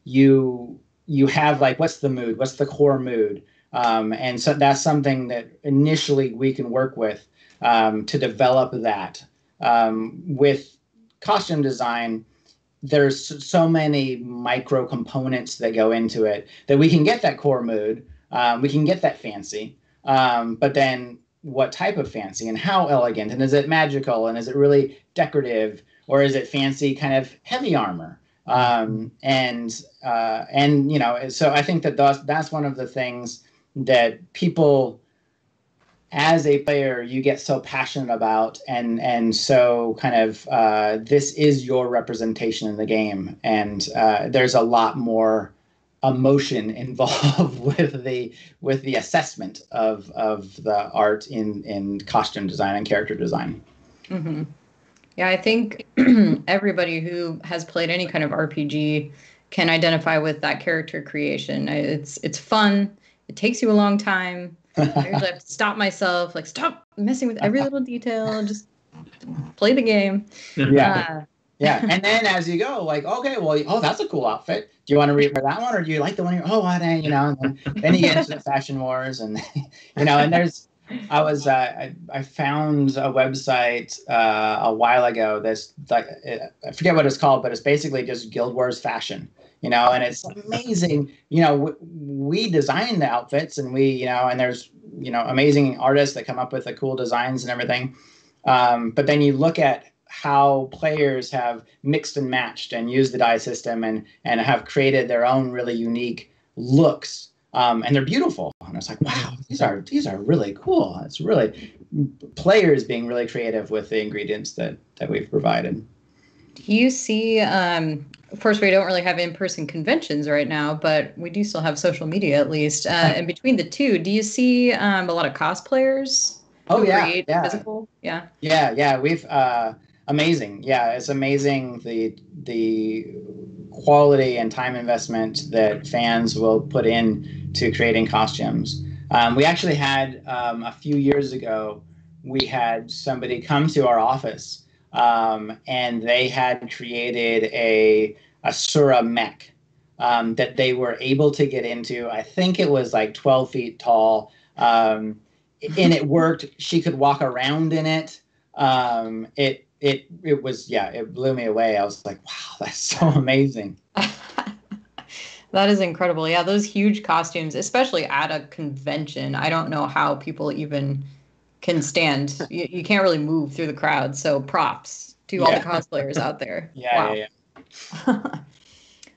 you have like, what's the mood, what's the core mood, and so that's something that initially we can work with to develop that. With costume design, there's so many micro components that go into it that we can get that core mood, we can get that fancy, but then what type of fancy and how elegant, and is it magical, and is it really decorative, or is it fancy kind of heavy armor? So I think that's one of the things that people, as a player, you get so passionate about, and so kind of this is your representation in the game, and there's a lot more emotion involved with the assessment of the art in costume design and character design. Mm-hmm. Yeah, I think everybody who has played any kind of RPG can identify with that character creation. It's fun. It takes you a long time. I usually have to stop myself, like, stop messing with every little detail, just play the game. Yeah. Yeah, and then as you go, like, okay, well, that's a cool outfit. Do you want to wear that one, or do you like the one? And then you get into the fashion wars, and and there's, I found a website a while ago that's like, I forget what it's called, but it's basically just Guild Wars fashion, and it's amazing. We design the outfits, and and there's amazing artists that come up with the cool designs and everything, but then you look at how players have mixed and matched and used the die system and have created their own really unique looks, and they're beautiful. And it's like, wow, these are really cool. It's really players being really creative with the ingredients that we've provided. Do you see? Of course, we don't really have in-person conventions right now, but we do still have social media at least. And between the two, do you see a lot of cosplayers? Create physical? Yeah. We've. Amazing. Yeah, it's amazing the quality and time investment that fans will put in to creating costumes. We actually had a few years ago, we had somebody come to our office, and they had created a Sura mech that they were able to get into. I think it was like 12 feet tall, and it worked. She could walk around in it. It was, it blew me away. I was like, wow, that's so amazing. That is incredible. Yeah, those huge costumes, especially at a convention. I don't know how people even can stand. You can't really move through the crowd. So props to all the cosplayers out there. Yeah.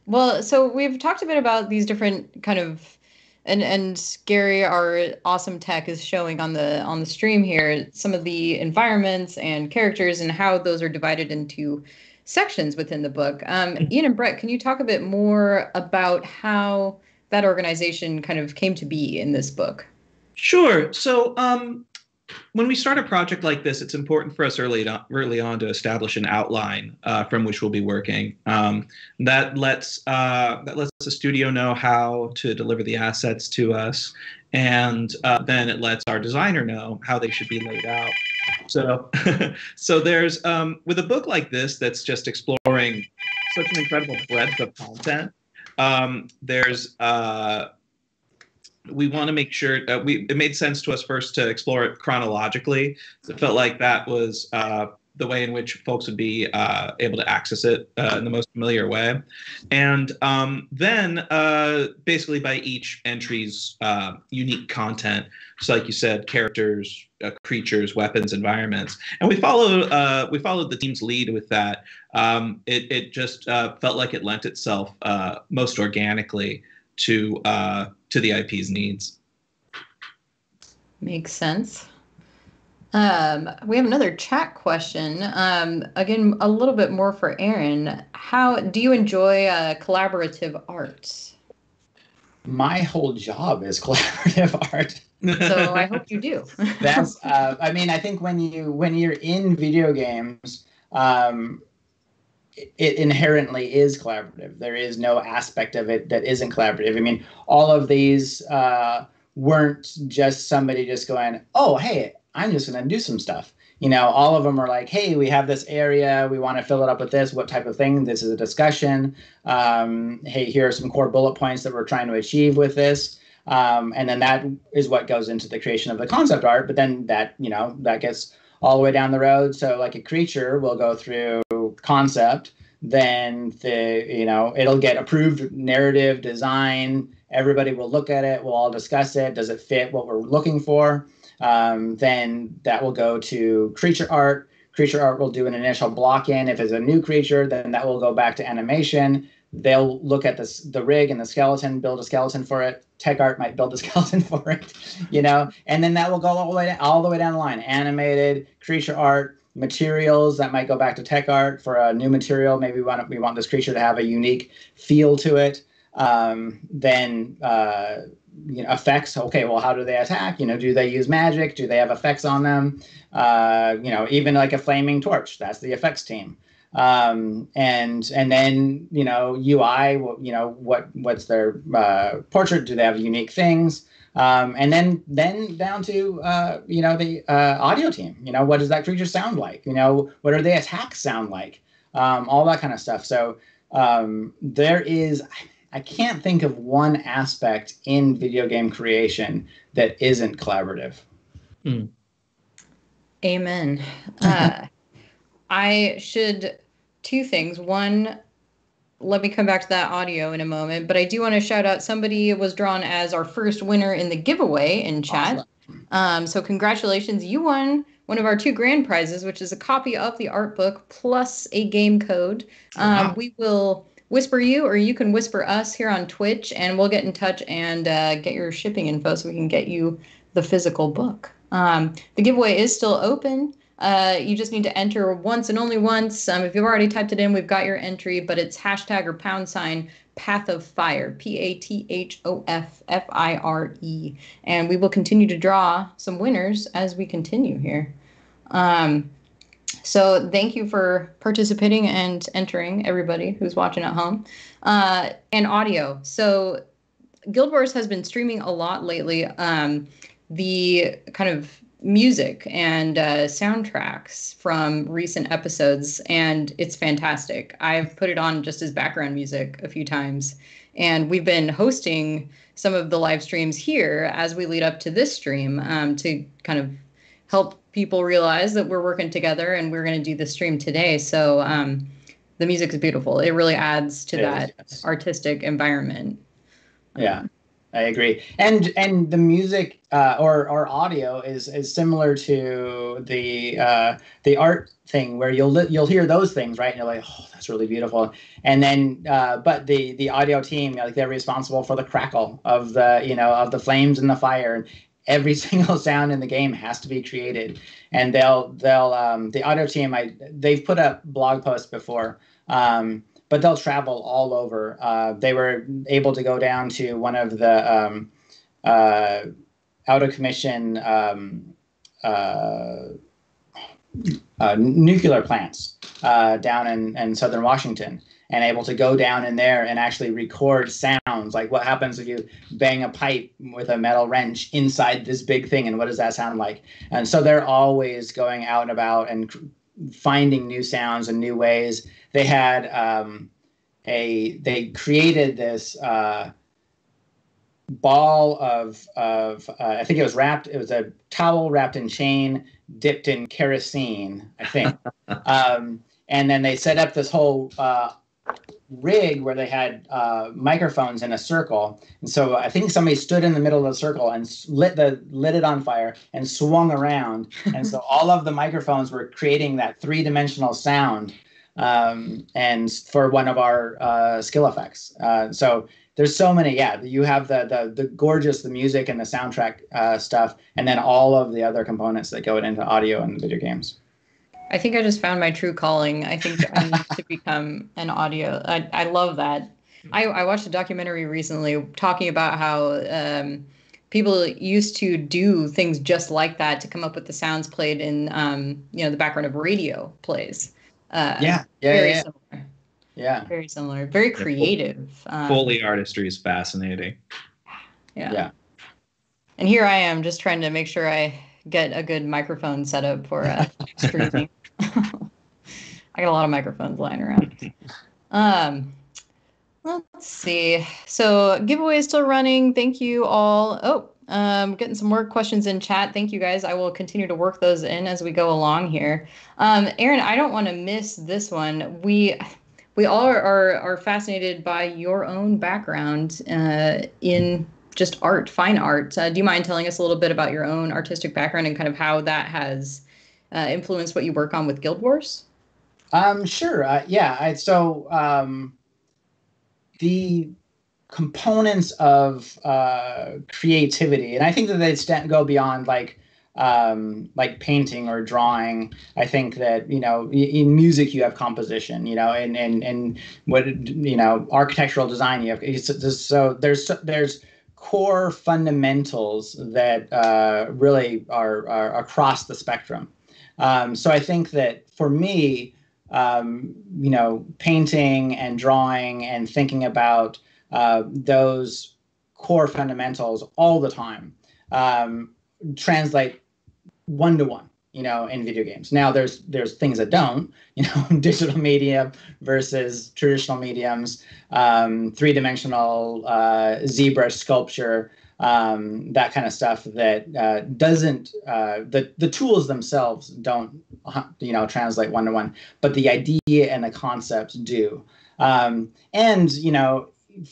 Well, so we've talked a bit about these different kind of, and Gary, our awesome tech, is showing on the stream here some of the environments and characters and how those are divided into sections within the book. Ian and Brett, can you talk a bit more about how that organization kind of came to be in this book? Sure. So when we start a project like this, it's important for us early on to establish an outline from which we'll be working. That lets the studio know how to deliver the assets to us, and then it lets our designer know how they should be laid out. So, so there's with a book like this that's just exploring such an incredible breadth of content. There's we want to make sure it made sense to us first to explore it chronologically. It felt like that was the way in which folks would be able to access it in the most familiar way. And then basically by each entry's unique content, so like you said, characters, creatures, weapons, environments. And we followed the team's lead with that. It just felt like it lent itself most organically to the IP's needs. Makes sense. We have another chat question. Again, a little bit more for Aaron. How do you enjoy collaborative art? My whole job is collaborative art. So I hope you do. That's. I mean, I think when you're in video games, it inherently is collaborative. There is no aspect of it that isn't collaborative. I mean, all of these weren't just somebody just going, "Oh, hey, I'm just going to do some stuff." All of them are like, "Hey, we have this area. We want to fill it up with this. What type of thing? This is a discussion. Hey, here are some core bullet points that we're trying to achieve with this." And then that is what goes into the creation of the concept art. But then that gets all the way down the road. So like a creature will go through concept, then it'll get approved narrative design. Everybody will look at it. We'll all discuss it. Does it fit what we're looking for? Then that will go to creature art. Creature art will do an initial block in. If it's a new creature, then that will go back to animation. They'll look at the rig and the skeleton, build a skeleton for it. Tech art might build a skeleton for it, and then that will go all the way down the line. Animated, creature art, materials that might go back to tech art for a new material. Maybe we want this creature to have a unique feel to it. Then effects. Okay, well, how do they attack? Do they use magic? Do they have effects on them? Even like a flaming torch. That's the effects team. And then UI. What's their portrait? Do they have unique things? And then down to the audio team. What does that creature sound like? What are the attacks sound like? All that kind of stuff. So there is. I can't think of one aspect in video game creation that isn't collaborative. Amen. I should two things. One, let me come back to that audio in a moment, but I do want to shout out somebody was drawn as our first winner in the giveaway in chat. Awesome. So congratulations. You won one of our 2 grand prizes, which is a copy of the art book plus a game code. Wow. We will whisper you, or you can whisper us here on Twitch, and we'll get in touch and get your shipping info so we can get you the physical book. The giveaway is still open. You just need to enter once and only once. If you've already typed it in, we've got your entry, but it's hashtag or # Path of Fire, PATHOFFIRE. And we will continue to draw some winners as we continue here. So thank you for participating and entering, everybody who's watching at home. And audio. So Guild Wars has been streaming a lot lately. The kind of music and soundtracks from recent episodes, and it's fantastic. I've put it on just as background music a few times, and we've been hosting some of the live streams here as we lead up to this stream to kind of help people realize that we're working together and we're going to do the stream today. So the music is beautiful. It really adds to that artistic environment. Yeah. I agree, and the music or audio is similar to the art thing, where you'll hear those things, right? And you're like, oh, that's really beautiful. And then, but the audio team, like, they're responsible for the crackle of the flames and the fire, and every single sound in the game has to be created. And they'll the audio team, they've put up blog posts before. But they'll travel all over. They were able to go down to one of the out of commission nuclear plants down in southern Washington, and able to go down in there and actually record sounds, like what happens if you bang a pipe with a metal wrench inside this big thing, and what does that sound like? And so they're always going out and about and finding new sounds and new ways. They had they created this ball of I think it was wrapped. It was a towel wrapped in chain, dipped in kerosene, I think. And then they set up this whole rig where they had microphones in a circle. And so I think somebody stood in the middle of the circle and lit it on fire and swung around. And so all of the microphones were creating that 3-dimensional sound. And for one of our skill effects. So there's so many. Yeah, you have the gorgeous, the music and the soundtrack stuff, and then all of the other components that go into audio and video games. I think I just found my true calling. I think I need to become an audio. I love that. I watched a documentary recently talking about how people used to do things just like that to come up with the sounds played in the background of radio plays. Very similar. Yeah. Very similar. Very creative. Foley artistry is fascinating. Yeah. And here I am just trying to make sure I get a good microphone set up for streaming. I got a lot of microphones lying around. Let's see. So giveaway is still running. Thank you all. Getting some more questions in chat. Thank you guys. I will continue to work those in as we go along here. Aaron, I don't want to miss this one. We all are fascinated by your own background in just art, fine art. Do you mind telling us a little bit about your own artistic background and kind of how that has influenced what you work on with Guild Wars? Sure. The components of creativity, and I think that they go beyond like painting or drawing. I think that, in music you have composition, and what, architectural design you have. So there's core fundamentals that really are across the spectrum. So I think that for me, painting and drawing and thinking about those core fundamentals all the time translate one-to-one, in video games. Now there's things that don't, digital medium versus traditional mediums, 3-dimensional ZBrush sculpture, that kind of stuff that doesn't, the tools themselves don't, translate one-to-one, but the idea and the concepts do.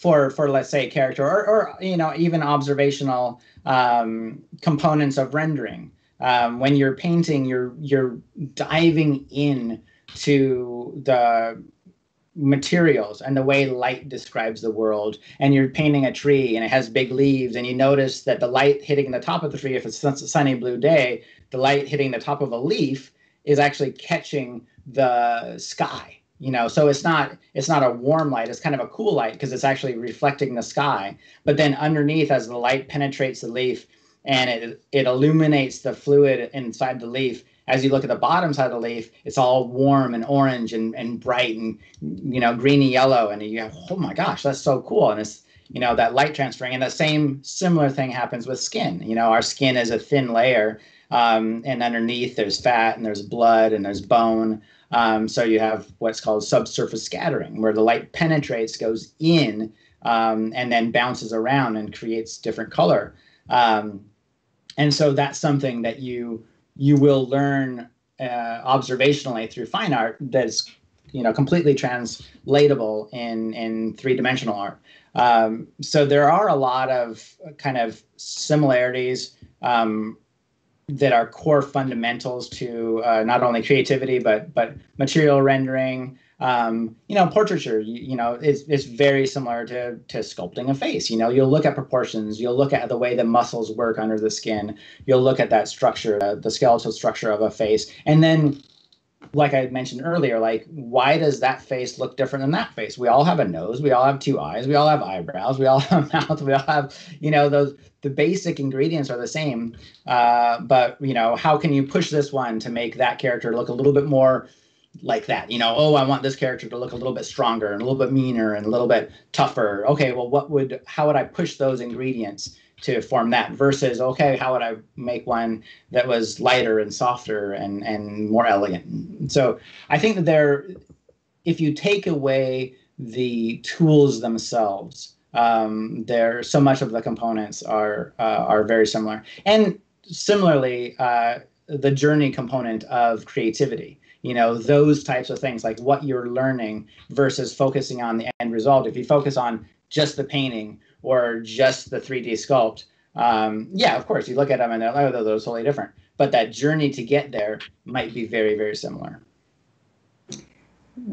For let's say character or even observational components of rendering. When you're painting, you're diving in to the materials and the way light describes the world. And you're painting a tree and it has big leaves, and you notice that the light hitting the top of the tree, if it's a sunny blue day, the light hitting the top of a leaf is actually catching the sky. So it's not a warm light, it's kind of a cool light because it's actually reflecting the sky. But then underneath, as the light penetrates the leaf and it illuminates the fluid inside the leaf, as you look at the bottom side of the leaf, it's all warm and orange and bright and, greeny yellow. And you go, oh my gosh, that's so cool. And it's, that light transferring. And the similar thing happens with skin. Our skin is a thin layer, and underneath there's fat and there's blood and there's bone. So you have what's called subsurface scattering, where the light penetrates, goes in, and then bounces around and creates different color. And so that's something that you will learn observationally through fine art that's completely translatable in 3-dimensional art. So there are a lot of kind of similarities that are core fundamentals to not only creativity but material rendering. Portraiture, is very similar to sculpting a face. You'll look at proportions, you'll look at the way the muscles work under the skin, you'll look at that structure, the skeletal structure of a face, and then, like I mentioned earlier, like, why does that face look different than that face? We all have a nose, we all have 2 eyes, we all have eyebrows, we all have a mouth, we all have, the basic ingredients are the same, but how can you push this one to make that character look a little bit more like that? I want this character to look a little bit stronger and a little bit meaner and a little bit tougher. Okay, well, how would I push those ingredients to form that, versus, okay, how would I make one that was lighter and softer and more elegant? So I think that if you take away the tools themselves, There, so much of the components are very similar, and similarly, the journey component of creativity. You know, those types of things, like what you're learning versus focusing on the end result. If you focus on just the painting or just the 3D sculpt, yeah, of course, you look at them and they're like, oh, those are totally different. But that journey to get there might be very, very similar.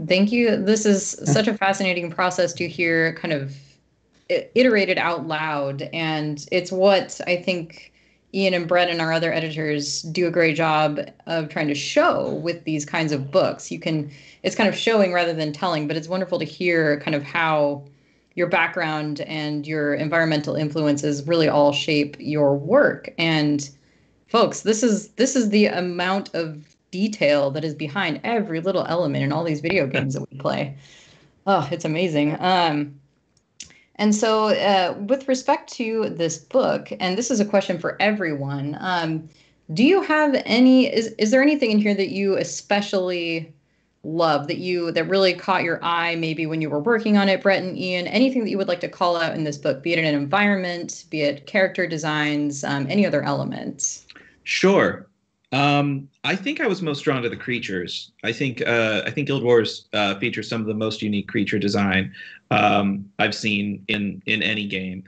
Thank you. This is such a fascinating process to hear kind of iterated out loud. And it's what I think Ian and Brett and our other editors do a great job of trying to show with these kinds of books. It's kind of showing rather than telling, but it's wonderful to hear kind of how your background and your environmental influences really all shape your work. And folks, this is the amount of detail that is behind every little element in all these video games that we play. Oh, it's amazing. And so with respect to this book, and this is a question for everyone, do you have is there anything in here that you especially love, that really caught your eye maybe when you were working on it, Brett and Ian? Anything that you would like to call out in this book, be it an environment, be it character designs, any other elements? Sure. I think I was most drawn to the creatures. I think Guild Wars features some of the most unique creature design I've seen in any game.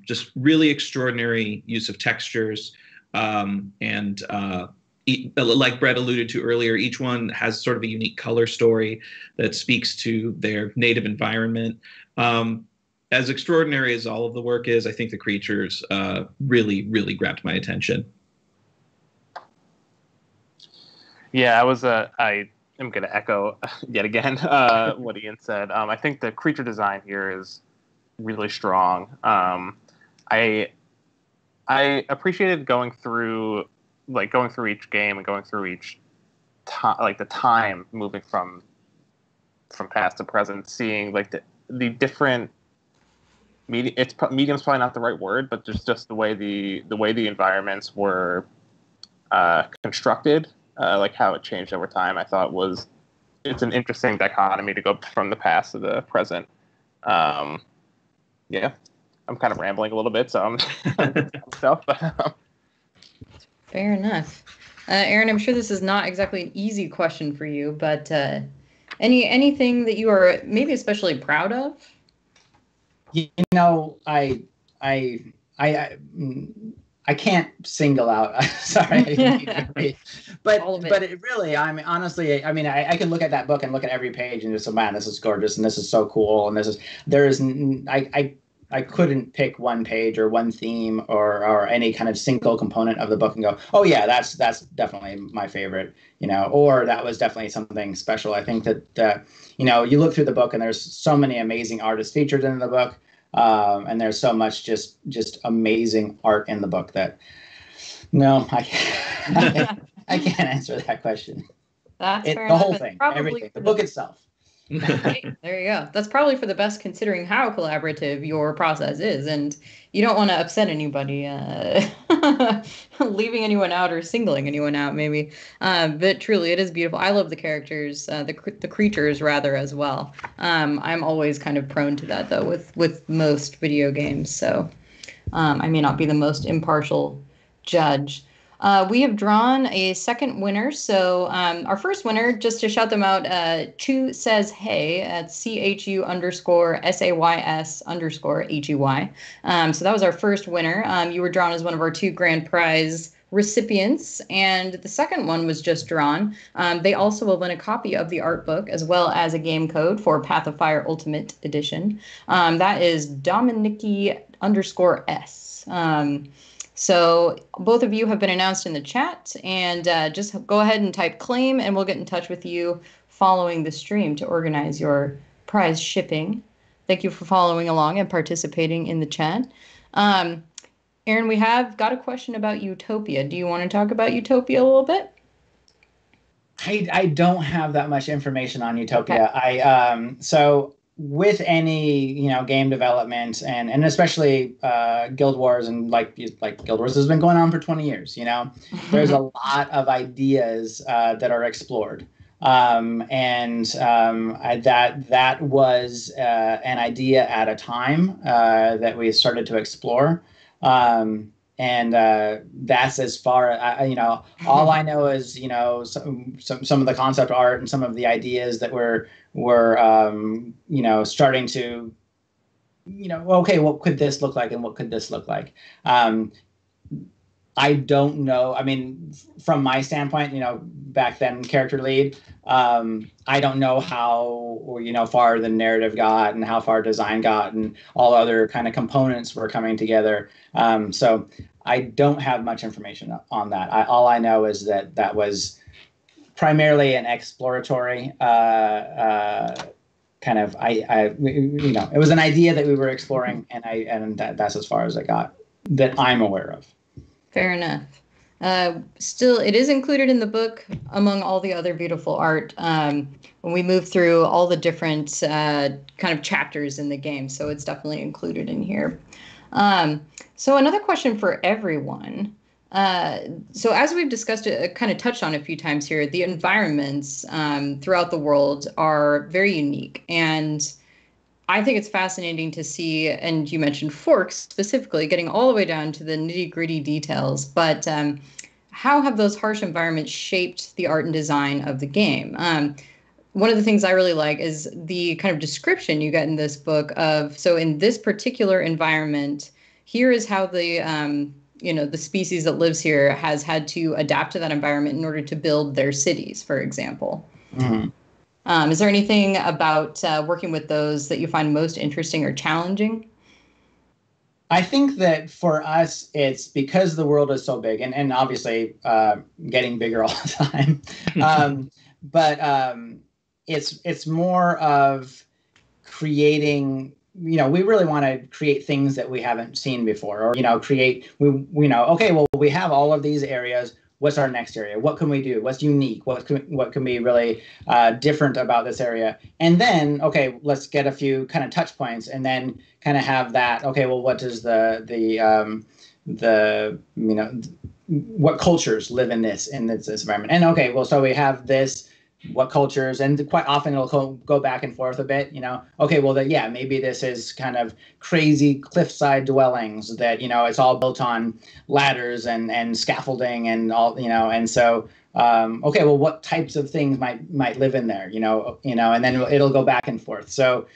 Just really extraordinary use of textures, and like Brett alluded to earlier, each one has sort of a unique color story that speaks to their native environment. As extraordinary as all of the work is, I think the creatures really, really grabbed my attention. Yeah, I am going to echo yet again what Ian said. I think the creature design here is really strong. I appreciated going through each game and going through each the time moving from past to present, seeing like the different medium's probably not the right word, but just the way the environments were constructed. Like how it changed over time, I thought it's an interesting dichotomy to go from the past to the present. Yeah, I'm kind of rambling a little bit, so Fair enough. Aaron, I'm sure this is not exactly an easy question for you, but anything that you are maybe especially proud of? You know, I can't single out. Sorry, but it really. I mean, honestly, I mean, I can look at that book and look at every page and just say, man, this is gorgeous and this is so cool and I couldn't pick one page or one theme or any kind of single component of the book and go, oh yeah, that's definitely my favorite, you know, or that was definitely something special. I think that you know, you look through the book and there's so many amazing artists featured in the book. And there's so much just amazing art in the book that I can't answer that question. That's fair the whole enough. thing, everything, the book itself. Hey, there you go. That's probably for the best, considering how collaborative your process is, and you don't want to upset anybody, leaving anyone out or singling anyone out, maybe. But truly, it is beautiful. I love the characters, the creatures rather as well. I'm always kind of prone to that though with most video games, so I may not be the most impartial judge. We have drawn a second winner. So our first winner, just to shout them out, Chu Says Hey at CHU_SAYS_HEY. So that was our first winner. You were drawn as one of our 2 grand prize recipients, and the second one was just drawn. They also will win a copy of the art book as well as a game code for Path of Fire Ultimate Edition. That is Dominiki_S. So both of you have been announced in the chat, and just go ahead and type claim, and we'll get in touch with you following the stream to organize your prize shipping. Thank you for following along and participating in the chat. Aaron, we have got a question about Utopia. Do you want to talk about Utopia a little bit? I don't have that much information on Utopia. Okay. So with any, you know, game development and especially Guild Wars, and like Guild Wars has been going on for 20 years, you know, there's a lot of ideas that are explored. That was an idea at a time that we started to explore. That's as far, all I know is, some of the concept art and some of the ideas that were starting to, okay, what could this look like and what could this look like? I don't know. I mean, from my standpoint, back then character lead, I don't know how, far the narrative got and how far design got and all other kind of components were coming together. So I don't have much information on that. All I know is that was primarily an exploratory kind of, it was an idea that we were exploring, and that's as far as I got that I'm aware of. Fair enough. Still, it is included in the book among all the other beautiful art when we move through all the different kind of chapters in the game. So it's definitely included in here. So another question for everyone. So as we've discussed, kind of touched on a few times here, the environments throughout the world are very unique. And I think it's fascinating to see, and you mentioned Forks specifically, getting all the way down to the nitty-gritty details, but how have those harsh environments shaped the art and design of the game? One of the things I really like is the kind of description you get in this book of, so in this particular environment, here is how the species that lives here has had to adapt to that environment in order to build their cities, for example. Mm-hmm. Is there anything about working with those that you find most interesting or challenging? I think that for us, it's because the world is so big and obviously getting bigger all the time. But it's more of creating, we really want to create things that we haven't seen before, or, okay, well, we have all of these areas. What's our next area? What can we do? What's unique? What can be really different about this area? And then, okay, let's get a few kind of touch points, and then kind of have that. Okay, well, what does what cultures live in this environment? And okay, well, so we have this. What cultures, and quite often it'll go back and forth a bit, okay, well, maybe this is kind of crazy cliffside dwellings that, it's all built on ladders and scaffolding and all, and so, okay, well, what types of things might live in there, and then it'll go back and forth. So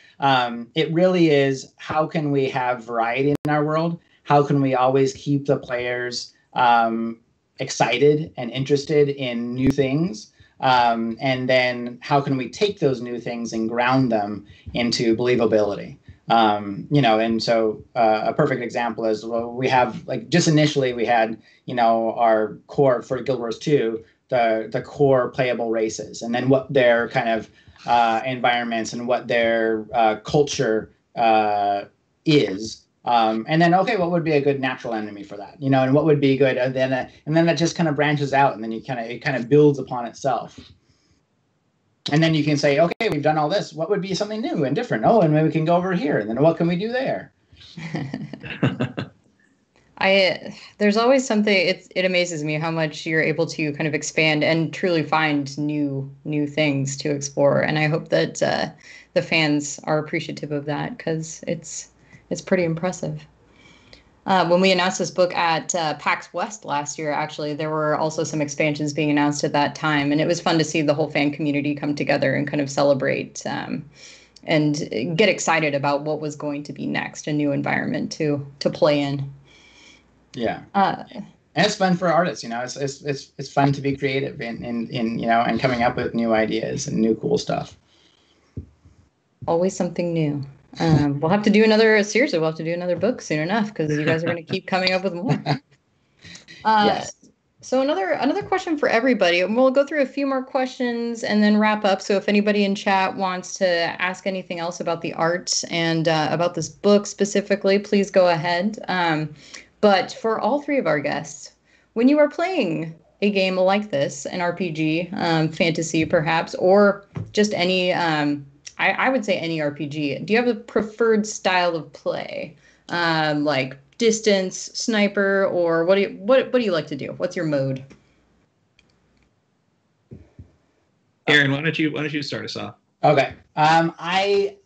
it really is, how can we have variety in our world? How can we always keep the players excited and interested in new things? And then how can we take those new things and ground them into believability? And so a perfect example is, well, we have, like, just initially we had, our core for Guild Wars 2, the core playable races, and then what their kind of environments and what their culture is. And then, okay, what would be a good natural enemy for that, and what would be good, and then that just kind of branches out, and then it kind of builds upon itself. And then you can say, okay, we've done all this. What would be something new and different? Oh, and maybe we can go over here, and then what can we do there? There's always something. It amazes me how much you're able to kind of expand and truly find new things to explore. And I hope that the fans are appreciative of that, because it's pretty impressive. When we announced this book at PAX West last year, actually, there were also some expansions being announced at that time. And it was fun to see the whole fan community come together and kind of celebrate and get excited about what was going to be next, a new environment to play in. Yeah. And it's fun for artists, it's fun to be creative and coming up with new ideas and new cool stuff. Always something new. We'll have to do another book soon enough, because you guys are going to keep coming up with more. Yes. So another question for everybody, and we'll go through a few more questions and then wrap up. So if anybody in chat wants to ask anything else about the art and about this book specifically, please go ahead. But for all three of our guests, when you are playing a game like this, an RPG, fantasy perhaps, or just any I would say any RPG. Do you have a preferred style of play, like distance, sniper, or what do you like to do? What's your mode? Aaron, why don't you start us off? Okay. I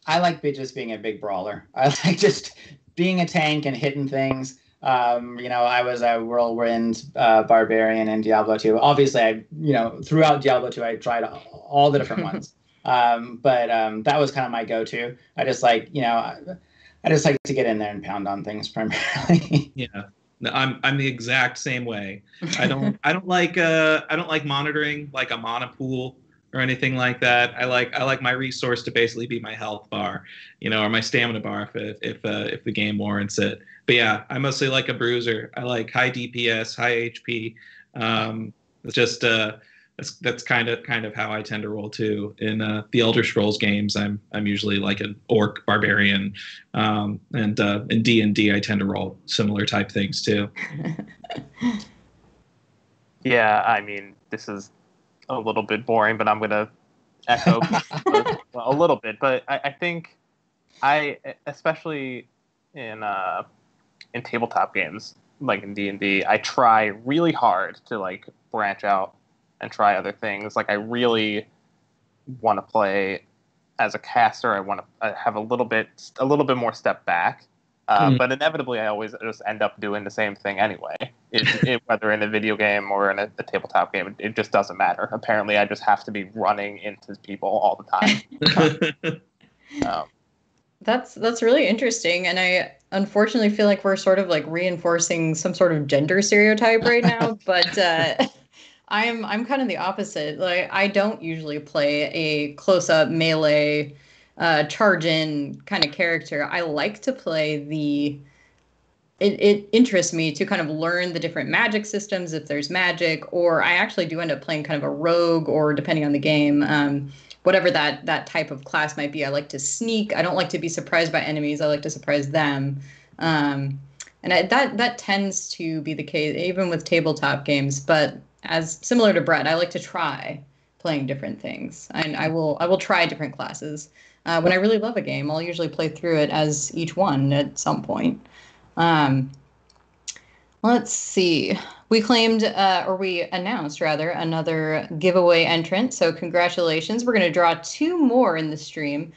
like just being a big brawler. I like just being a tank and hitting things. I was a whirlwind barbarian in Diablo 2. Obviously, throughout Diablo 2, I tried all the different ones. But that was kind of my go-to. I just like to get in there and pound on things primarily. Yeah. No, I'm the exact same way. I don't like monitoring like a mana pool or anything like that. I like my resource to basically be my health bar, or my stamina bar if the game warrants it. But yeah, I mostly like a bruiser. I like high DPS, high HP. It's just that's kind of how I tend to roll too. In the Elder Scrolls games, I'm usually like an orc barbarian, and in D&D I tend to roll similar type things too. Yeah, I mean, this is a little bit boring, but I'm going to echo a little bit. But I think especially in tabletop games, like in D&D, I try really hard to like branch out and try other things. Like I really want to play as a caster. I want to have a little bit more step back. But inevitably, I always just end up doing the same thing anyway. Whether in a video game or in a tabletop game, it just doesn't matter. Apparently, I just have to be running into people all the time. That's really interesting, and I unfortunately feel like we're sort of like reinforcing some sort of gender stereotype right now. But I'm kind of the opposite. Like I don't usually play a close-up melee charge in kind of character. I like to play it interests me to kind of learn the different magic systems if there's magic, or I actually do end up playing kind of a rogue, or depending on the game, whatever that type of class might be. I like to sneak. I don't like to be surprised by enemies. I like to surprise them. And that tends to be the case even with tabletop games. But as similar to Brett, I like to try playing different things. And I will try different classes. When I really love a game, I'll usually play through it as each one at some point. Let's see. We announced rather, another giveaway entrant. So congratulations. We're going to draw 2 more in the stream.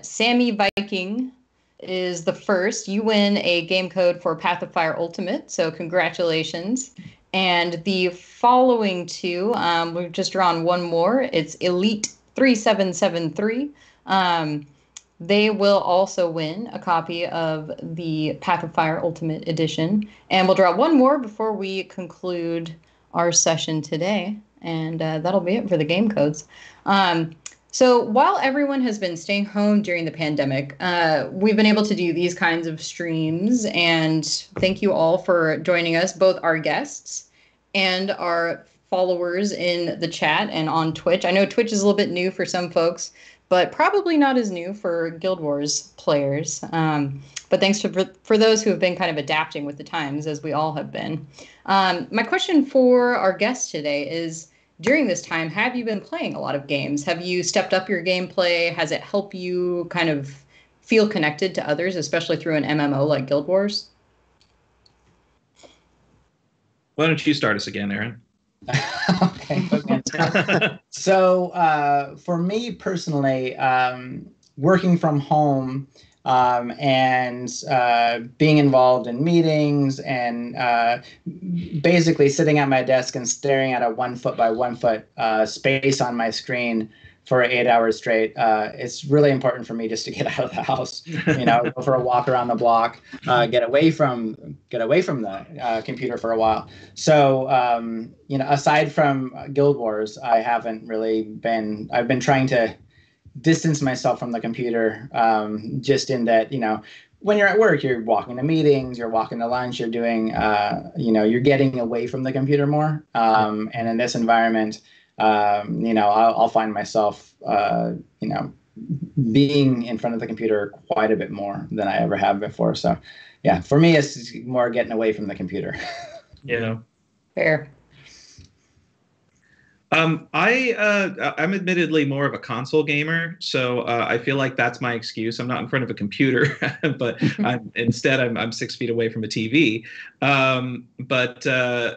Sammy Viking is the first. You win a game code for Path of Fire Ultimate. So congratulations. And the following 2, we've just drawn 1 more. It's Elite 3773. They will also win a copy of the Path of Fire Ultimate Edition. And we'll draw 1 more before we conclude our session today. And that'll be it for the game codes. So while everyone has been staying home during the pandemic, we've been able to do these kinds of streams. And thank you all for joining us, both our guests and our followers in the chat and on Twitch. I know Twitch is a little bit new for some folks, but probably not as new for Guild Wars players. But thanks for those who have been kind of adapting with the times, as we all have been. My question for our guest today is, during this time, have you been playing a lot of games? Have you stepped up your gameplay? Has it helped you kind of feel connected to others, especially through an MMO like Guild Wars? Why don't you start us again, Aaron? Okay. So for me personally, working from home and being involved in meetings and basically sitting at my desk and staring at a 1 foot by 1 foot space on my screen for 8 hours straight, it's really important for me just to get out of the house, go for a walk around the block, get away from the computer for a while. So, aside from Guild Wars, I've been trying to distance myself from the computer, just in that, when you're at work, you're walking to meetings, you're walking to lunch, you're doing, you're getting away from the computer more. And in this environment, I'll find myself, being in front of the computer quite a bit more than I ever have before. So, yeah, for me, it's more getting away from the computer. Yeah. Fair. I'm admittedly more of a console gamer, so I feel like that's my excuse. I'm not in front of a computer, but I'm 6 feet away from a TV.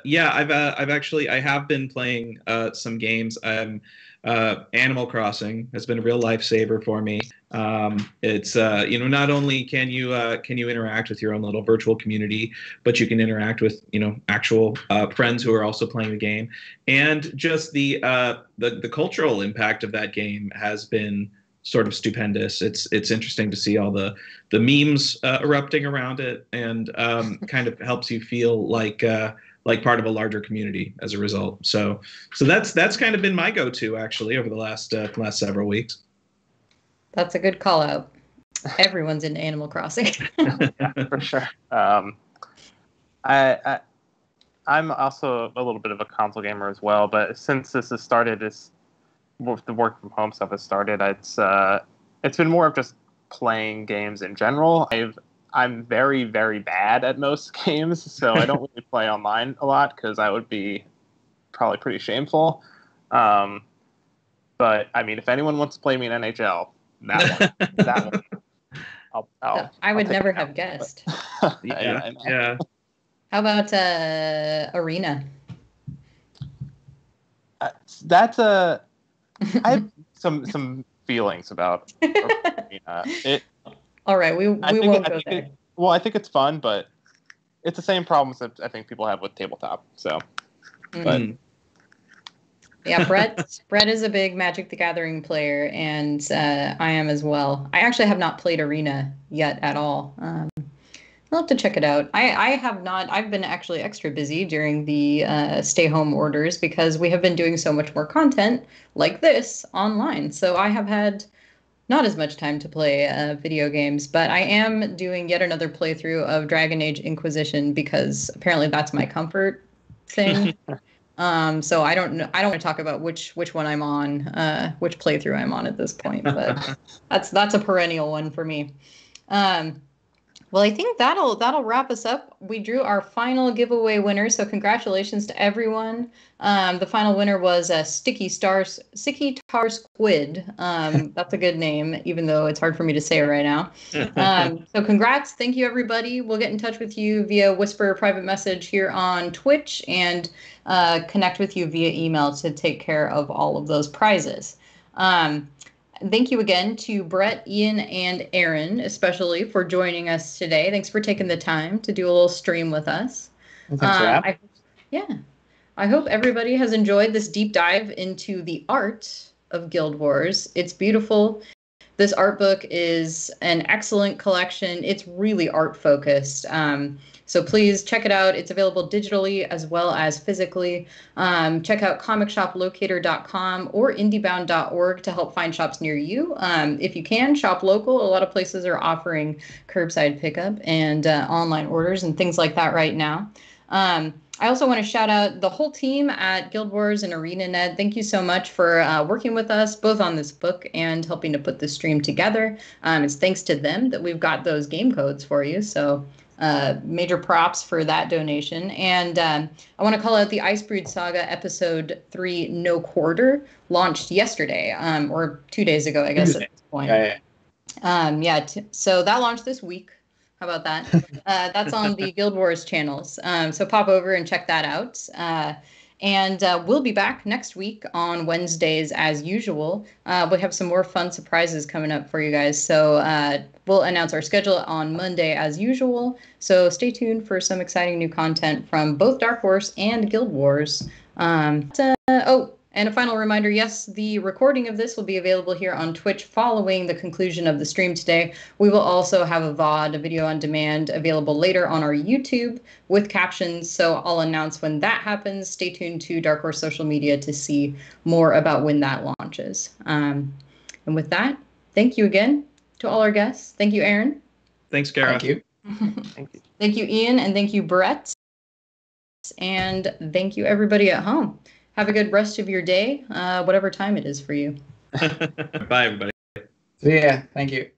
Yeah, I have been playing some games. Animal Crossing has been a real lifesaver for me. It's not only can you interact with your own little virtual community, but you can interact with actual friends who are also playing the game, and just the cultural impact of that game has been sort of stupendous. It's interesting to see all the memes erupting around it, and kind of helps you feel like part of a larger community as a result. So that's kind of been my go-to actually over the last several weeks. That's a good call out. Everyone's into Animal Crossing. Yeah, for sure. I'm also a little bit of a console gamer as well, but since this has started, the work from home stuff has started, it's been more of just playing games in general. I'm very, very bad at most games, so I don't really play online a lot because I would be probably pretty shameful. But I mean, if anyone wants to play me in NHL, that one, I would never have guessed. Yeah. How about Arena? I have some feelings about Arena. All right, we won't go there. I think it's fun, but it's the same problems that I think people have with tabletop. So, but yeah, Brett is a big Magic the Gathering player, and I am as well. I actually have not played Arena yet at all. I'll have to check it out. I have not. I've been actually extra busy during the stay-home orders because we have been doing so much more content like this online. So I have had not as much time to play video games, but I am doing yet another playthrough of Dragon Age Inquisition because apparently that's my comfort thing. So I don't know. I don't want to talk about which one I'm on, which playthrough I'm on at this point, but that's a perennial one for me. Well, I think that'll wrap us up. We drew our final giveaway winner, so congratulations to everyone. The final winner was Sticky Tar Squid. That's a good name, even though it's hard for me to say it right now. So congrats. Thank you, everybody. We'll get in touch with you via Whisper private message here on Twitch and connect with you via email to take care of all of those prizes. Thank you again to Brett, Ian, and Aaron, especially for joining us today. Thanks for taking the time to do a little stream with us. Thanks for having me. I hope everybody has enjoyed this deep dive into the art of Guild Wars. It's beautiful. This art book is an excellent collection. It's really art focused. So please check it out. It's available digitally as well as physically. Check out comicshoplocator.com or indiebound.org to help find shops near you. If you can, shop local. A lot of places are offering curbside pickup and online orders and things like that right now. I also want to shout out the whole team at Guild Wars and ArenaNet. Thank you so much for working with us both on this book and helping to put the stream together. It's thanks to them that we've got those game codes for you. So major props for that donation. And I want to call out the Icebrood Saga Episode 3 No Quarter, launched yesterday, or 2 days ago, I guess, at this point. So that launched this week. How about that? That's on the Guild Wars channels. So pop over and check that out. And we'll be back next week on Wednesdays as usual. We have some more fun surprises coming up for you guys. So we'll announce our schedule on Monday as usual. So stay tuned for some exciting new content from both Dark Horse and Guild Wars. And a final reminder, yes, the recording of this will be available here on Twitch following the conclusion of the stream today. We will also have a VOD, a video on demand, available later on our YouTube with captions. So I'll announce when that happens. Stay tuned to Dark Horse social media to see more about when that launches. And with that, thank you again to all our guests. Thank you, Aaron. Thanks, Kara. Thank you. thank you. Thank you, Ian, and thank you, Brett. And thank you, everybody at home. Have a good rest of your day, whatever time it is for you. Bye, everybody. See ya. Thank you.